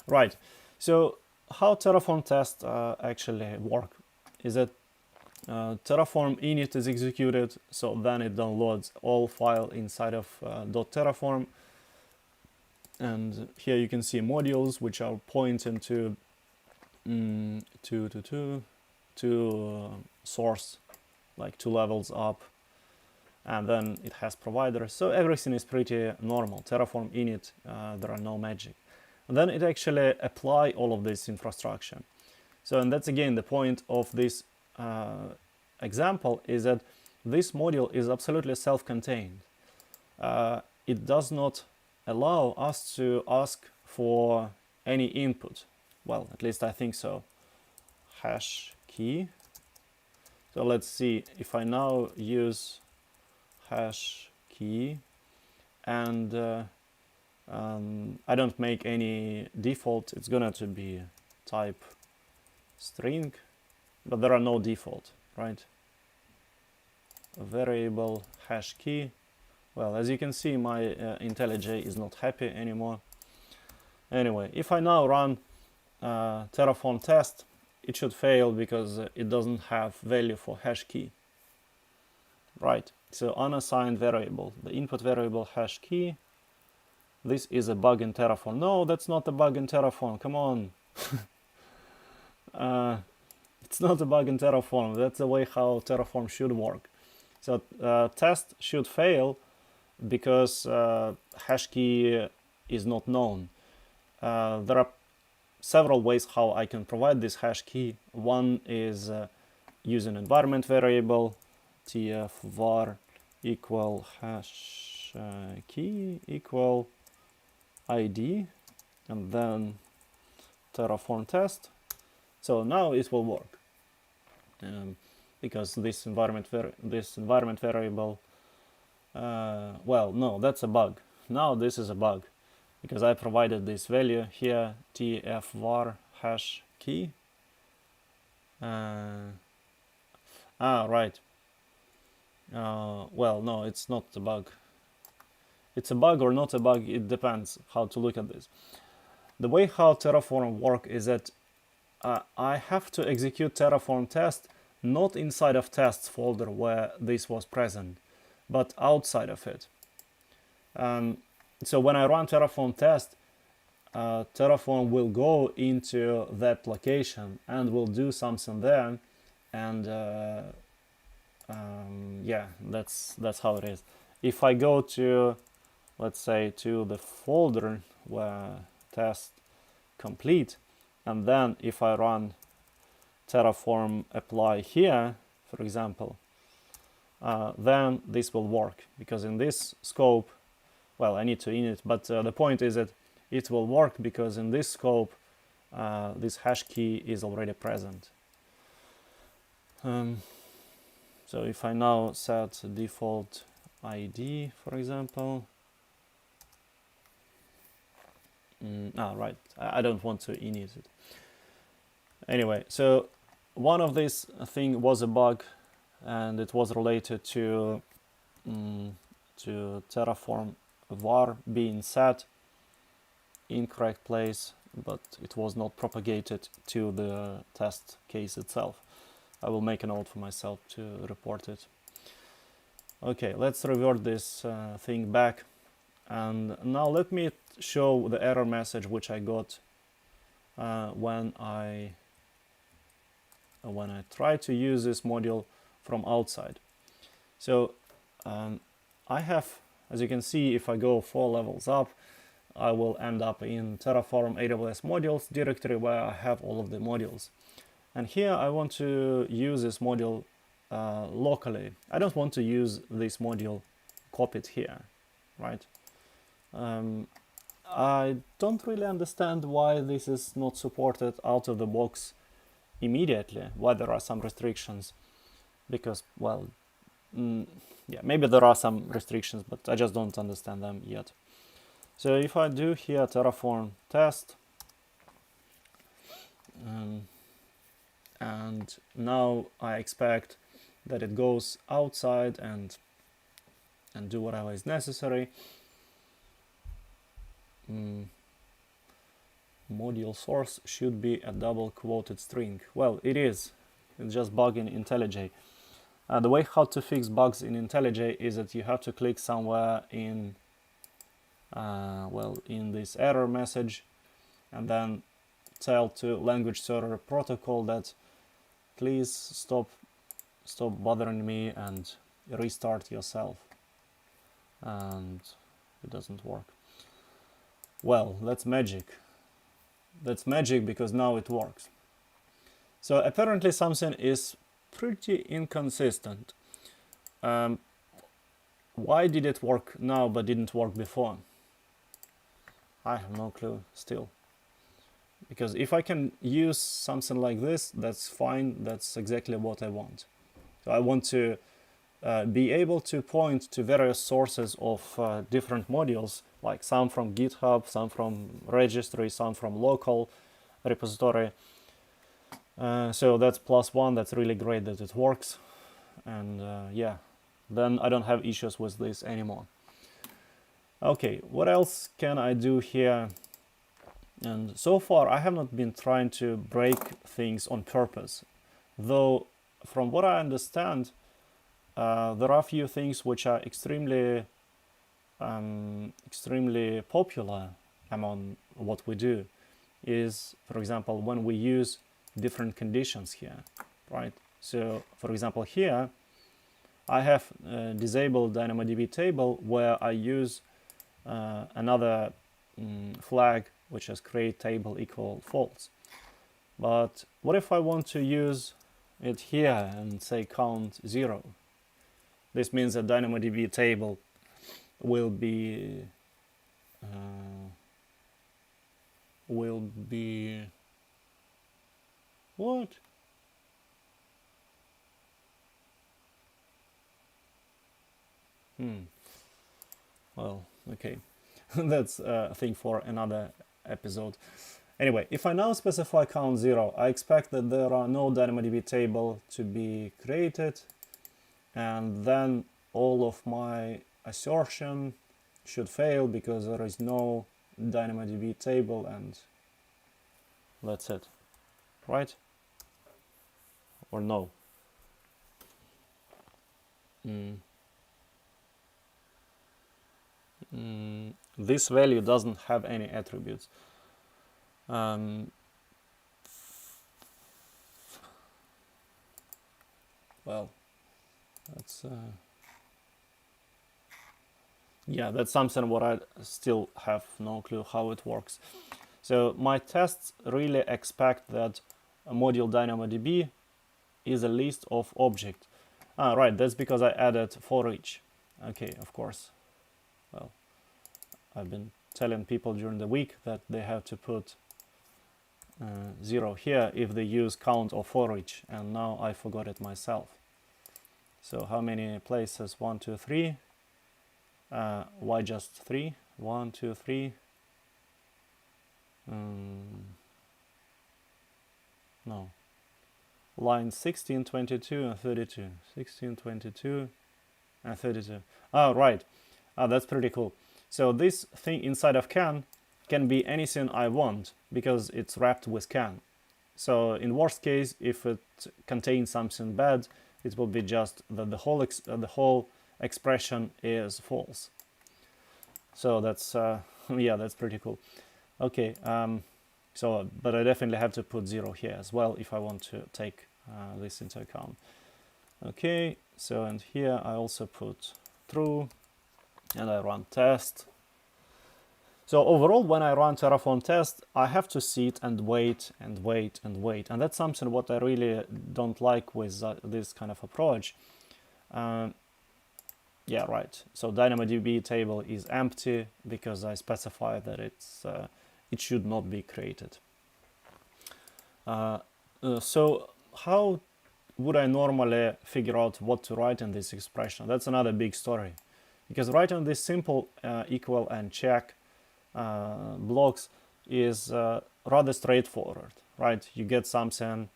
right? So how Terraform tests actually work is that Terraform init is executed, so then it downloads all file inside of .terraform, and here you can see modules which are pointing to source, like 2 levels up, and then it has providers, so everything is pretty normal. Terraform init, there are no magic. And then it actually apply all of this infrastructure. So, and that's again the point of this example, is that this module is absolutely self-contained. It does not allow us to ask for any input. Well, at least I think so. Hash key. So let's see if I now use hash key and I don't make any default, it's gonna to be type string, but there are no default, right? A variable hash key. Well, as you can see, my IntelliJ is not happy anymore. Anyway, if I now run Terraform test, it should fail because it doesn't have value for hash key. Right, so unassigned variable, the input variable hash key. This is a bug in Terraform. No, that's not a bug in Terraform, come on. It's not a bug in Terraform, that's the way how Terraform should work. So test should fail because hash key is not known. There are several ways how I can provide this hash key. One is using environment variable, tf var equal hash key equal id, and then Terraform test. So now it will work because this environment variable. Well, no, that's a bug. Now this is a bug because I provided this value here, tf var hash key. Right. Well, no, it's not a bug. It's a bug or not a bug, it depends how to look at this. The way how Terraform work is that I have to execute Terraform test not inside of tests folder where this was present, but outside of it. So when I run Terraform test, Terraform will go into that location and will do something there, and yeah, that's how it is. If I go to, let's say, to the folder where test complete, and then if I run Terraform apply here, for example, then this will work, because in this scope, well, I need to init, but the point is that it will work because in this scope this hash key is already present. So if I now set default ID, for example, right, I don't want to init it. Anyway, so one of these thing was a bug, and it was related to Terraform var being set in correct place, but it was not propagated to the test case itself. I will make a note for myself to report it. Okay, let's revert this thing back, and now let me show the error message which I got when I try to use this module from outside. So I have, as you can see, if I go 4 levels up, I will end up in Terraform AWS modules directory where I have all of the modules. And here I want to use this module locally. I don't want to use this module copied here, right? I don't really understand why this is not supported out of the box immediately, why there are some restrictions, because, well, yeah, maybe there are some restrictions, but I just don't understand them yet. So if I do here Terraform test, and now I expect that it goes outside and do whatever is necessary. Module source should be a double quoted string. Well, it is. It's just bug in IntelliJ. The way how to fix bugs in IntelliJ is that you have to click somewhere in in this error message, and then tell to language server protocol that please stop bothering me and restart yourself. And it doesn't work. Well, that's magic. That's magic because now it works. So apparently something is pretty inconsistent. Why did it work now but didn't work before? I have no clue still. Because if I can use something like this, that's fine, that's exactly what I want. So I want to be able to point to various sources of different modules, like some from GitHub, some from registry, some from local repository. So that's +1, that's really great that it works. And yeah, then I don't have issues with this anymore. Okay, what else can I do here? And so far I have not been trying to break things on purpose, though from what I understand, there are a few things which are extremely popular among what we do. Is, for example, when we use different conditions here, right? So, for example, here I have disabled DynamoDB table where I use another flag which is create table equal false. But what if I want to use it here and say count 0? This means that DynamoDB table will be what? Well, okay. That's a thing for another episode. Anyway, if I now specify count 0, I expect that there are no DynamoDB table to be created, and then all of my assertion should fail because there is no DynamoDB table, and that's it, right? Or no? This value doesn't have any attributes. Well, that's yeah, that's something what I still have no clue how it works. So my tests really expect that a module DynamoDB is a list of objects. Right, that's because I added for each. Okay, of course. Well, I've been telling people during the week that they have to put 0 here if they use count or for each, and now I forgot it myself. So how many places? 1, 2, 3. Why just 3? 1, 2, 3. No. Lines 16, 22, and 32. 16, 22, and 32. Oh, right. That's pretty cool. So this thing inside of can be anything I want because it's wrapped with can. So in worst case, if it contains something bad, it will be just that the whole expression is false. So that's yeah, that's pretty cool. Okay, so but I definitely have to put 0 here as well if I want to take this into account. Okay, so and here I also put true, and I run test. So overall, when I run Terraform test, I have to sit and wait and wait and wait, and that's something what I really don't like with this kind of approach. Yeah, right. So DynamoDB table is empty because I specify that it should not be created. So how would I normally figure out what to write in this expression? That's another big story, because writing this simple equal and check blocks is rather straightforward, right? You get something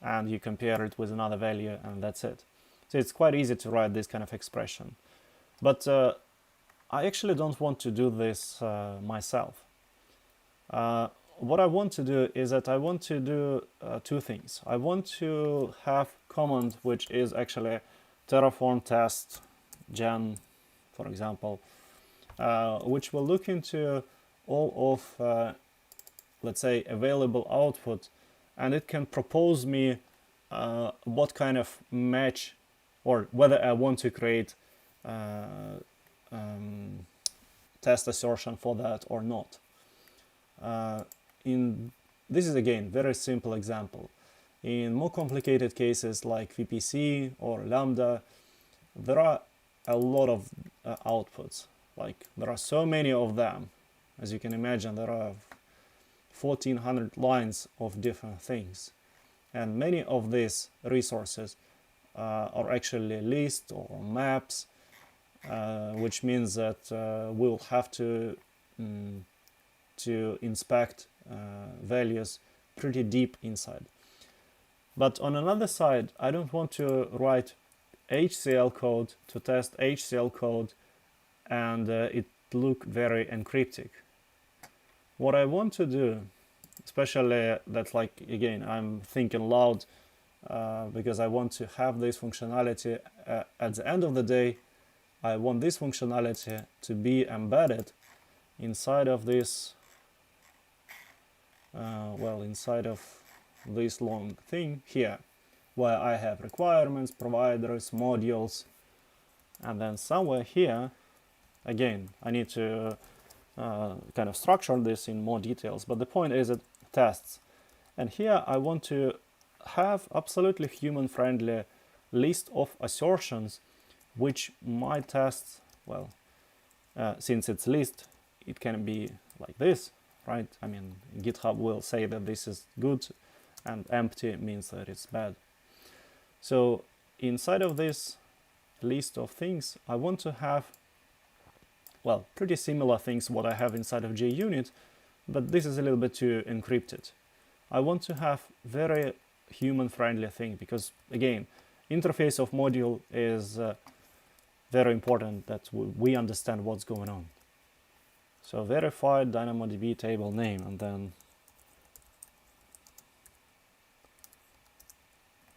and you compare it with another value, and that's it. So it's quite easy to write this kind of expression. But I actually don't want to do this myself. What I want to do is that I want to do two things. I want to have command which is actually Terraform test gen, for example, which will look into all of, let's say, available output, and it can propose me what kind of match, or whether I want to create test assertion for that or not. This is again very simple example. In more complicated cases like VPC or Lambda, there are a lot of outputs. Like there are so many of them. As you can imagine, there are 1400 lines of different things, and many of these resources are actually lists or maps, which means that we'll have to inspect values pretty deep inside. But on another side, I don't want to write HCL code to test HCL code and it look very encryptic. What I want to do, especially that, like, again, I'm thinking loud because I want to have this functionality at the end of the day. I want this functionality to be embedded inside of this inside of this long thing here, where I have requirements, providers, modules, and then somewhere here, again, I need to kind of structure this in more details, but the point is that tests. And here I want to have absolutely human-friendly list of assertions which my tests, well, since it's list, it can be like this, right? I mean, GitHub will say that this is good, and empty means that it's bad. So inside of this list of things, I want to have, well, pretty similar things what I have inside of JUnit, but this is a little bit too encrypted. I want to have very human-friendly thing, because again, interface of module is very important that we understand what's going on. So verified DynamoDB table name, and then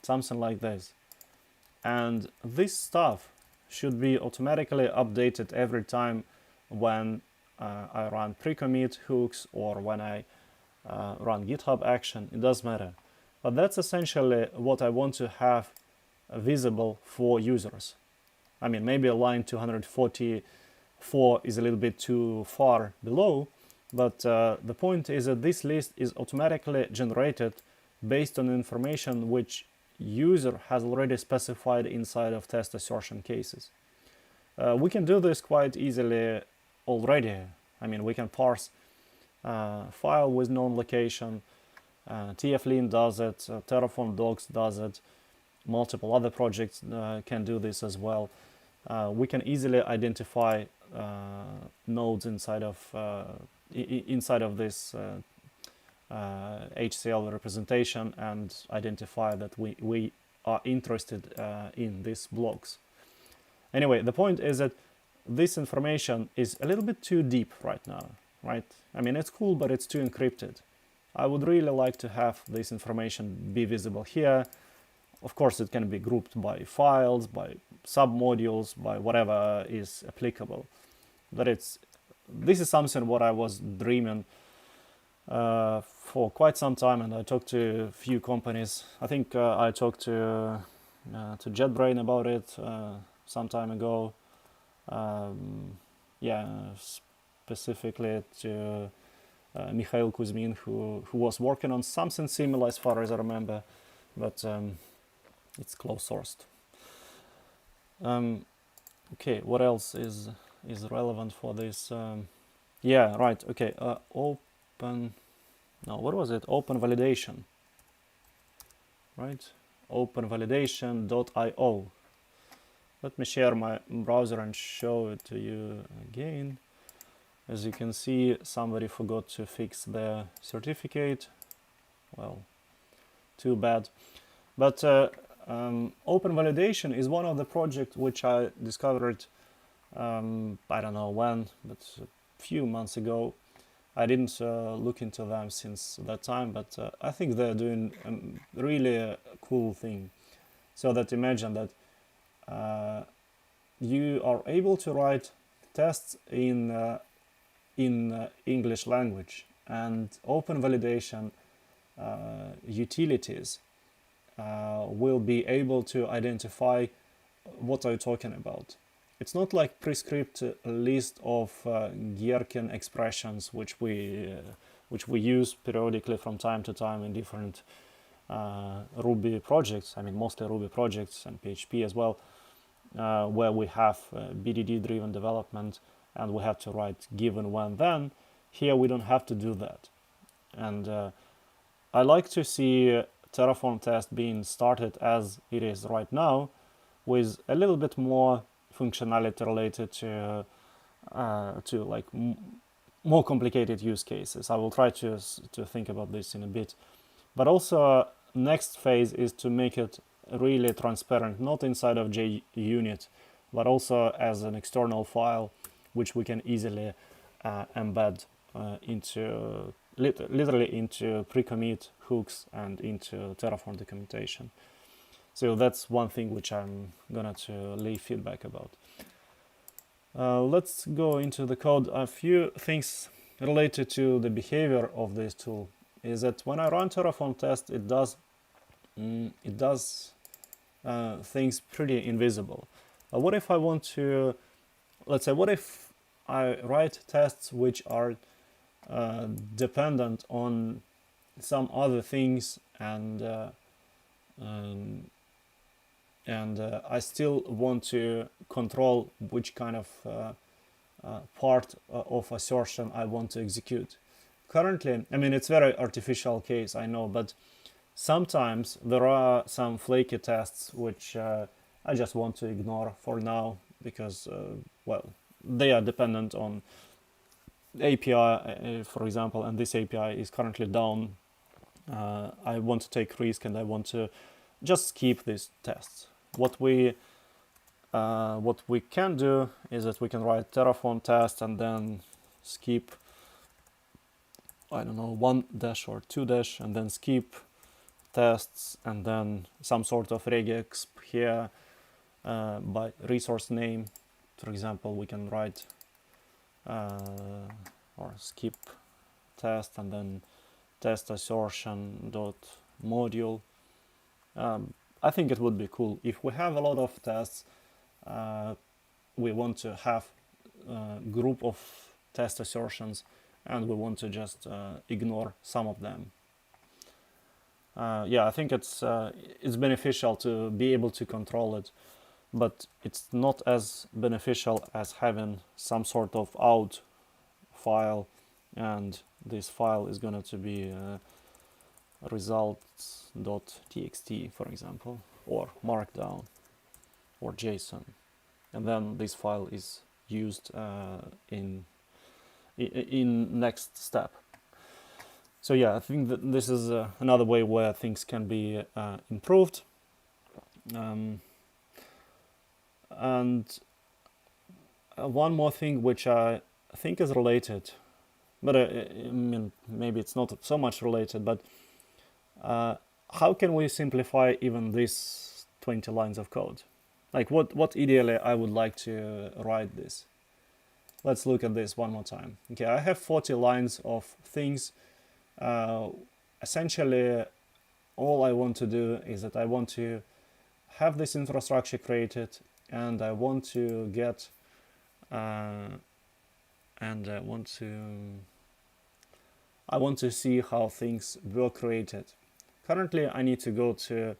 something like this. And this stuff should be automatically updated every time when I run pre-commit hooks or when I run GitHub action. It doesn't matter. But that's essentially what I want to have visible for users. I mean, maybe a line 244 is a little bit too far below, but the point is that this list is automatically generated based on information which user has already specified inside of test assertion cases. We can do this quite easily already. I mean, we can parse file with known location, TFLean does it, Terraform docs does it, multiple other projects can do this as well. We can easily identify nodes inside of this HCL representation and identify that we are interested in these blocks. Anyway, the point is that this information is a little bit too deep right now, right? I mean, it's cool, but it's too encrypted. I would really like to have this information be visible here. Of course, it can be grouped by files, by sub-modules by whatever is applicable. But this is something what I was dreaming for quite some time, and I talked to a few companies. I think I talked to JetBrain about it some time ago. Yeah, specifically to Mikhail Kuzmin, who was working on something similar as far as I remember, but it's closed sourced. Okay, what else is relevant for this? Yeah, right. Okay, open. No, what was it? Open validation. Right? openvalidation.io. Let me share my browser and show it to you again. As you can see, somebody forgot to fix their certificate. Well, too bad. But Open Validation is one of the projects which I discovered, I don't know when, but a few months ago. I didn't look into them since that time, but I think they're doing really a cool thing. So that imagine that you are able to write tests in English language, and Open Validation utilities will be able to identify what are you talking about. It's not like prescript list of Gherkin expressions which we use periodically from time to time in different Ruby projects. I mean, mostly Ruby projects and PHP as well, where we have BDD-driven development and we have to write given, when, then. Here we don't have to do that. And I like to see Terraform test being started as it is right now, with a little bit more functionality related to like more complicated use cases. I will try to think about this in a bit. But also, next phase is to make it really transparent, not inside of JUnit, but also as an external file, which we can easily embed into literally into pre-commit hooks and into Terraform documentation. So that's one thing which I'm gonna to leave feedback about. Let's go into the code. A few things related to the behavior of this tool is that when I run Terraform test, it does things pretty invisible. What if I want to, let's say, what if I write tests which are dependent on some other things, and I still want to control which kind of part of assertion I want to execute. Currently, I mean, it's very artificial case, I know, but sometimes there are some flaky tests which I just want to ignore for now because, well, they are dependent on API, for example, and this API is currently down. I want to take risk and I want to just skip these tests. What we can do is that we can write Terraform test and then skip, I don't know, 1 dash or 2 dash, and then skip tests, and then some sort of regex here by resource name. For example, we can write or skip test and then test assertion dot module. I think it would be cool if we have a lot of tests. We want to have a group of test assertions, and we want to just ignore some of them. Yeah, I think it's beneficial to be able to control it, but it's not as beneficial as having some sort of out file, and this file is going to be results.txt, for example, or markdown or JSON, and then this file is used in next step. So yeah, I think that this is another way where things can be improved. And one more thing which I think is related, but I mean, maybe it's not so much related, but how can we simplify even these 20 lines of code? like what ideally I would like to write this. Let's look at this one more time. Okay, I have 40 lines of things. Essentially, all I want to do is that I want to have this infrastructure created, and I want to get and I want to see how things were created. Currently, I need to go to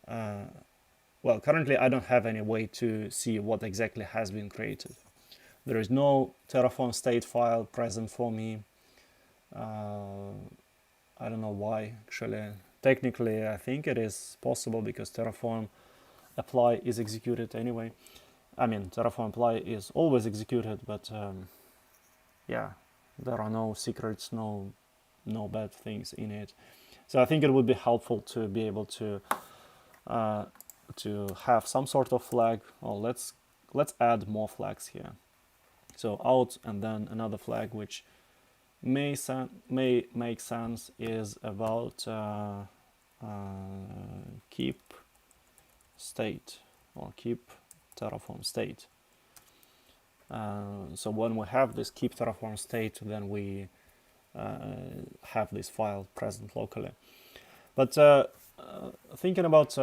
well, currently I don't have any way to see what exactly has been created. There is no Terraform state file present for me. I don't know why, actually. Technically, I think it is possible because Terraform apply is executed anyway. I mean, Terraform apply is always executed, but yeah, there are no secrets, no bad things in it. So I think it would be helpful to be able to have some sort of flag. Well, let's add more flags here. So out and then another flag which may make sense is about keep state or keep Terraform state. So when we have this keep Terraform state, then we have this file present locally. But thinking about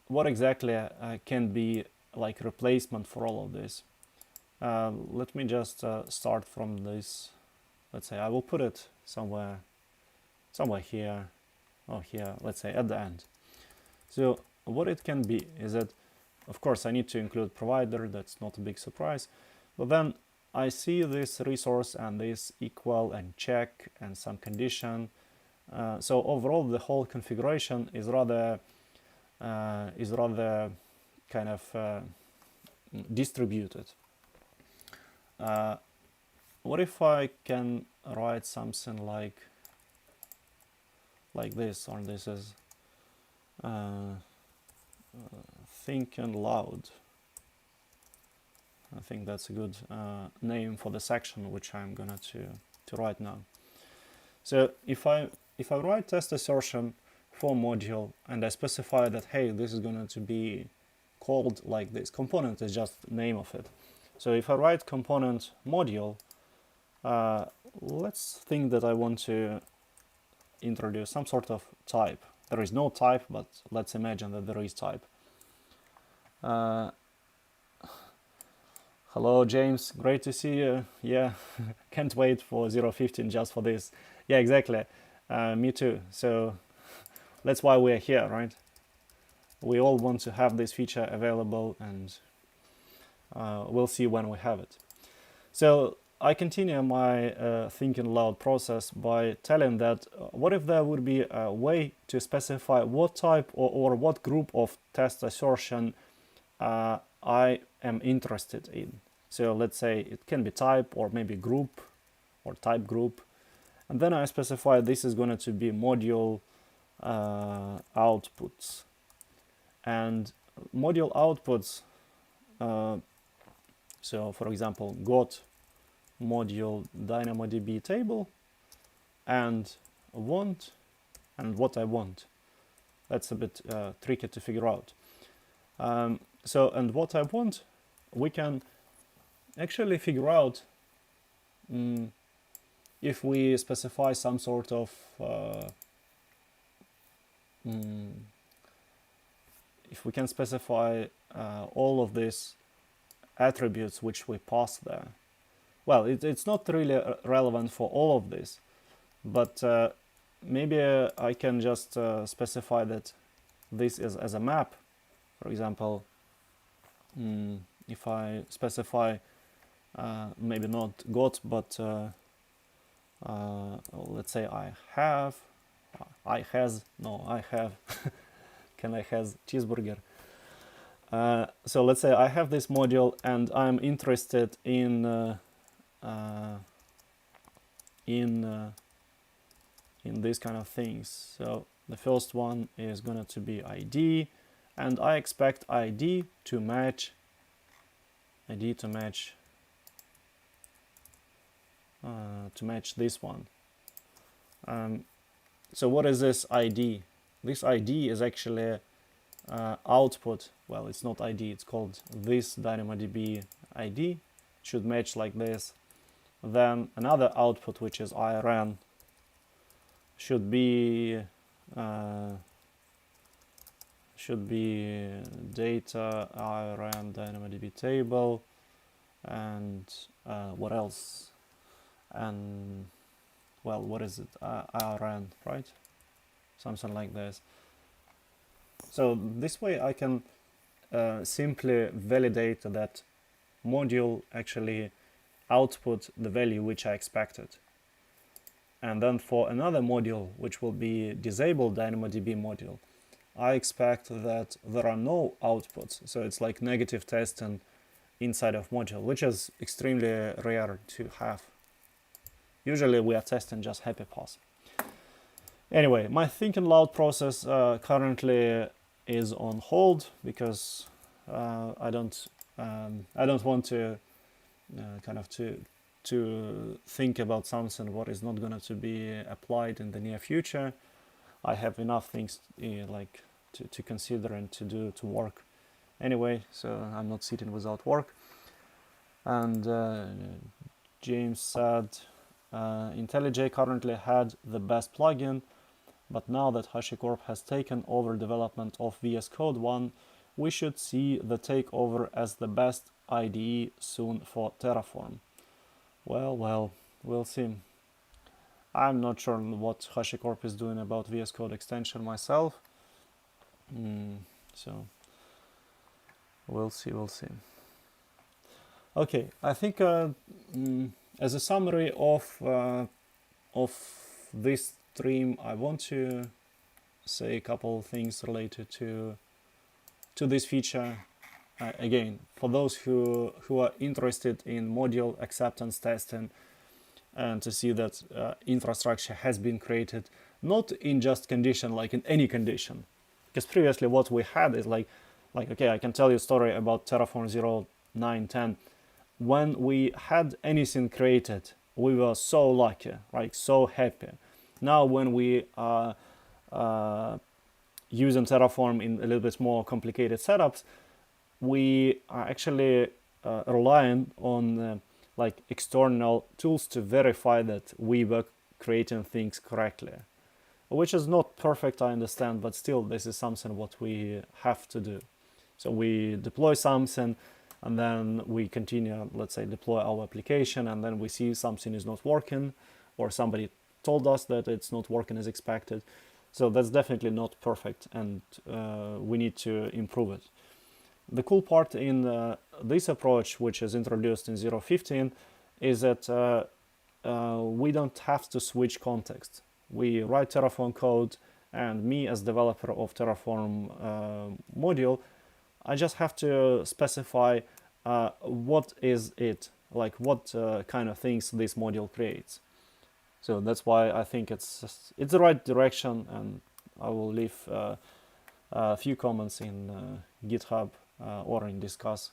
what exactly can be like replacement for all of this, let me just start from this. Let's say I will put it somewhere here or here, let's say at the end. So what it can be is that, of course, I need to include provider. That's not a big surprise. But then I see this resource and this equal and check and some condition. So overall, the whole configuration is rather kind of distributed. What if I can write something like this, or this is thinking loud. I think that's a good name for the section which I'm gonna to write now. So if I write test assertion for module and I specify that, hey, this is going to be called like this. Component is just the name of it. So if I write component module, let's think that I want to introduce some sort of type. There is no type, but let's imagine that there is type. Hello, James. Great to see you. Yeah, can't wait for 0.15 just for this. Yeah, exactly. Me too. So that's why we're here, right? We all want to have this feature available, and we'll see when we have it. So I continue my thinking loud process by telling that what if there would be a way to specify what type or what group of test assertion I am interested in. So let's say it can be type or maybe group or type group. And then I specify this is going to be module outputs. And module outputs, so for example, got module DynamoDB table and want and what I want. That's a bit tricky to figure out. So, and what I want, we can actually figure out if we specify some sort of if we can specify all of these attributes which we pass there. Well, it's not really relevant for all of this, but maybe I can just specify that this is as a map. For example, if I specify maybe not got, but let's say I have, can I has cheeseburger. So let's say I have this module and I'm interested in these kind of things. So the first one is going to be ID, and I expect ID to match this one. So what is this ID? This ID is actually output, well, it's not ID, it's called this DynamoDB ID, should match like this. Then another output, which is IRN, should be data IRN DynamoDB table, and what else? And well, what is it? IRN, right? Something like this. So this way I can simply validate that module actually output the value which I expected. And then for another module, which will be disabled DynamoDB module, I expect that there are no outputs. So it's like negative testing inside of module, which is extremely rare to have. Usually we are testing just happy path. Anyway, my thinking loud process currently is on hold because I don't want to to think about something what is not going to be applied in the near future. I have enough things like to consider and to do to work anyway, so I'm not sitting without work. And James said IntelliJ currently had the best plugin, but now that HashiCorp has taken over development of VS Code 1, we should see the takeover as the best IDE soon for Terraform. Well, we'll see. I'm not sure what HashiCorp is doing about VS Code extension myself. So we'll see. Okay, I think as a summary of this stream, I want to say a couple of things related to this feature. Again, for those who are interested in module acceptance testing and to see that infrastructure has been created, not in just condition, like in any condition. Because previously what we had is like okay, I can tell you a story about Terraform 0910. When we had anything created, we were so lucky, right? So happy. Now when we are using Terraform in a little bit more complicated setups, we are actually relying on like external tools to verify that we were creating things correctly, which is not perfect, I understand, but still this is something what we have to do. So we deploy something and then we continue, let's say, deploy our application, and then we see something is not working, or somebody told us that it's not working as expected. So that's definitely not perfect, and we need to improve it. The cool part in this approach, which is introduced in 0.15, is that we don't have to switch context. We write Terraform code, and me as developer of Terraform module, I just have to specify what is it, like what kind of things this module creates. So that's why I think it's the right direction, and I will leave a few comments in GitHub or in Discuss.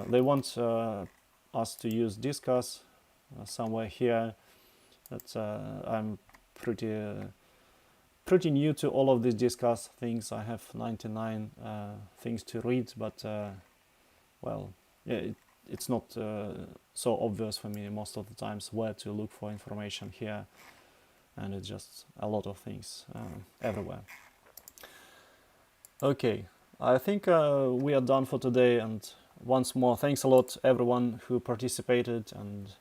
They want us to use Discuss somewhere here. That I'm pretty new to all of these Discuss things. I have 99 things to read, but well, yeah, it's not so obvious for me most of the times where to look for information here, and it's just a lot of things everywhere. Okay, I think we are done for today, and once more, thanks a lot everyone who participated, and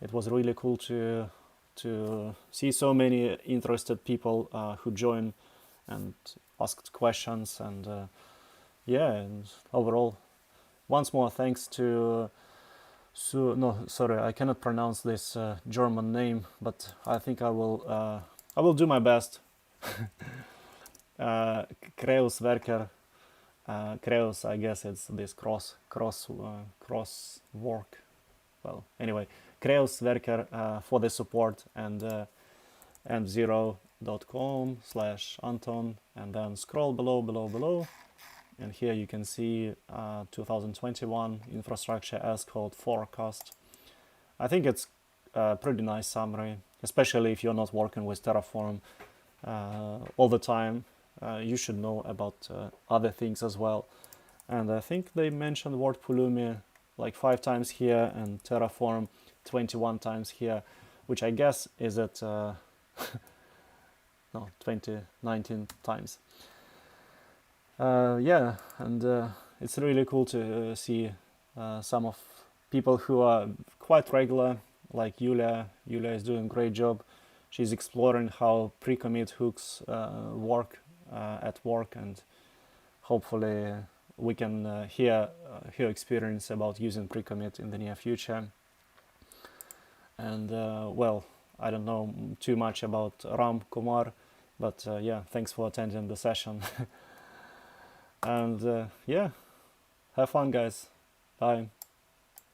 it was really cool to see so many interested people who joined and asked questions, and yeah, and overall, once more thanks to I cannot pronounce this German name, but I think I will do my best. Kreuzwerker, Kreuz, I guess it's this cross work. Well, anyway, Kreuzwerker for the support, and m0.com/Anton, and then scroll below, and here you can see 2021 infrastructure as code forecast. I think it's a pretty nice summary, especially if you're not working with Terraform all the time. you should know about other things as well. And I think they mentioned word Pulumi like 5 times here and Terraform 21 times here, which I guess is at no 19 times. Yeah, and it's really cool to see some of people who are quite regular, like Yulia. Yulia is doing a great job. She's exploring how pre-commit hooks work at work, and hopefully we can hear her experience about using pre-commit in the near future. And well, I don't know too much about Ram Kumar, but yeah, thanks for attending the session. And yeah, have fun, guys. Bye.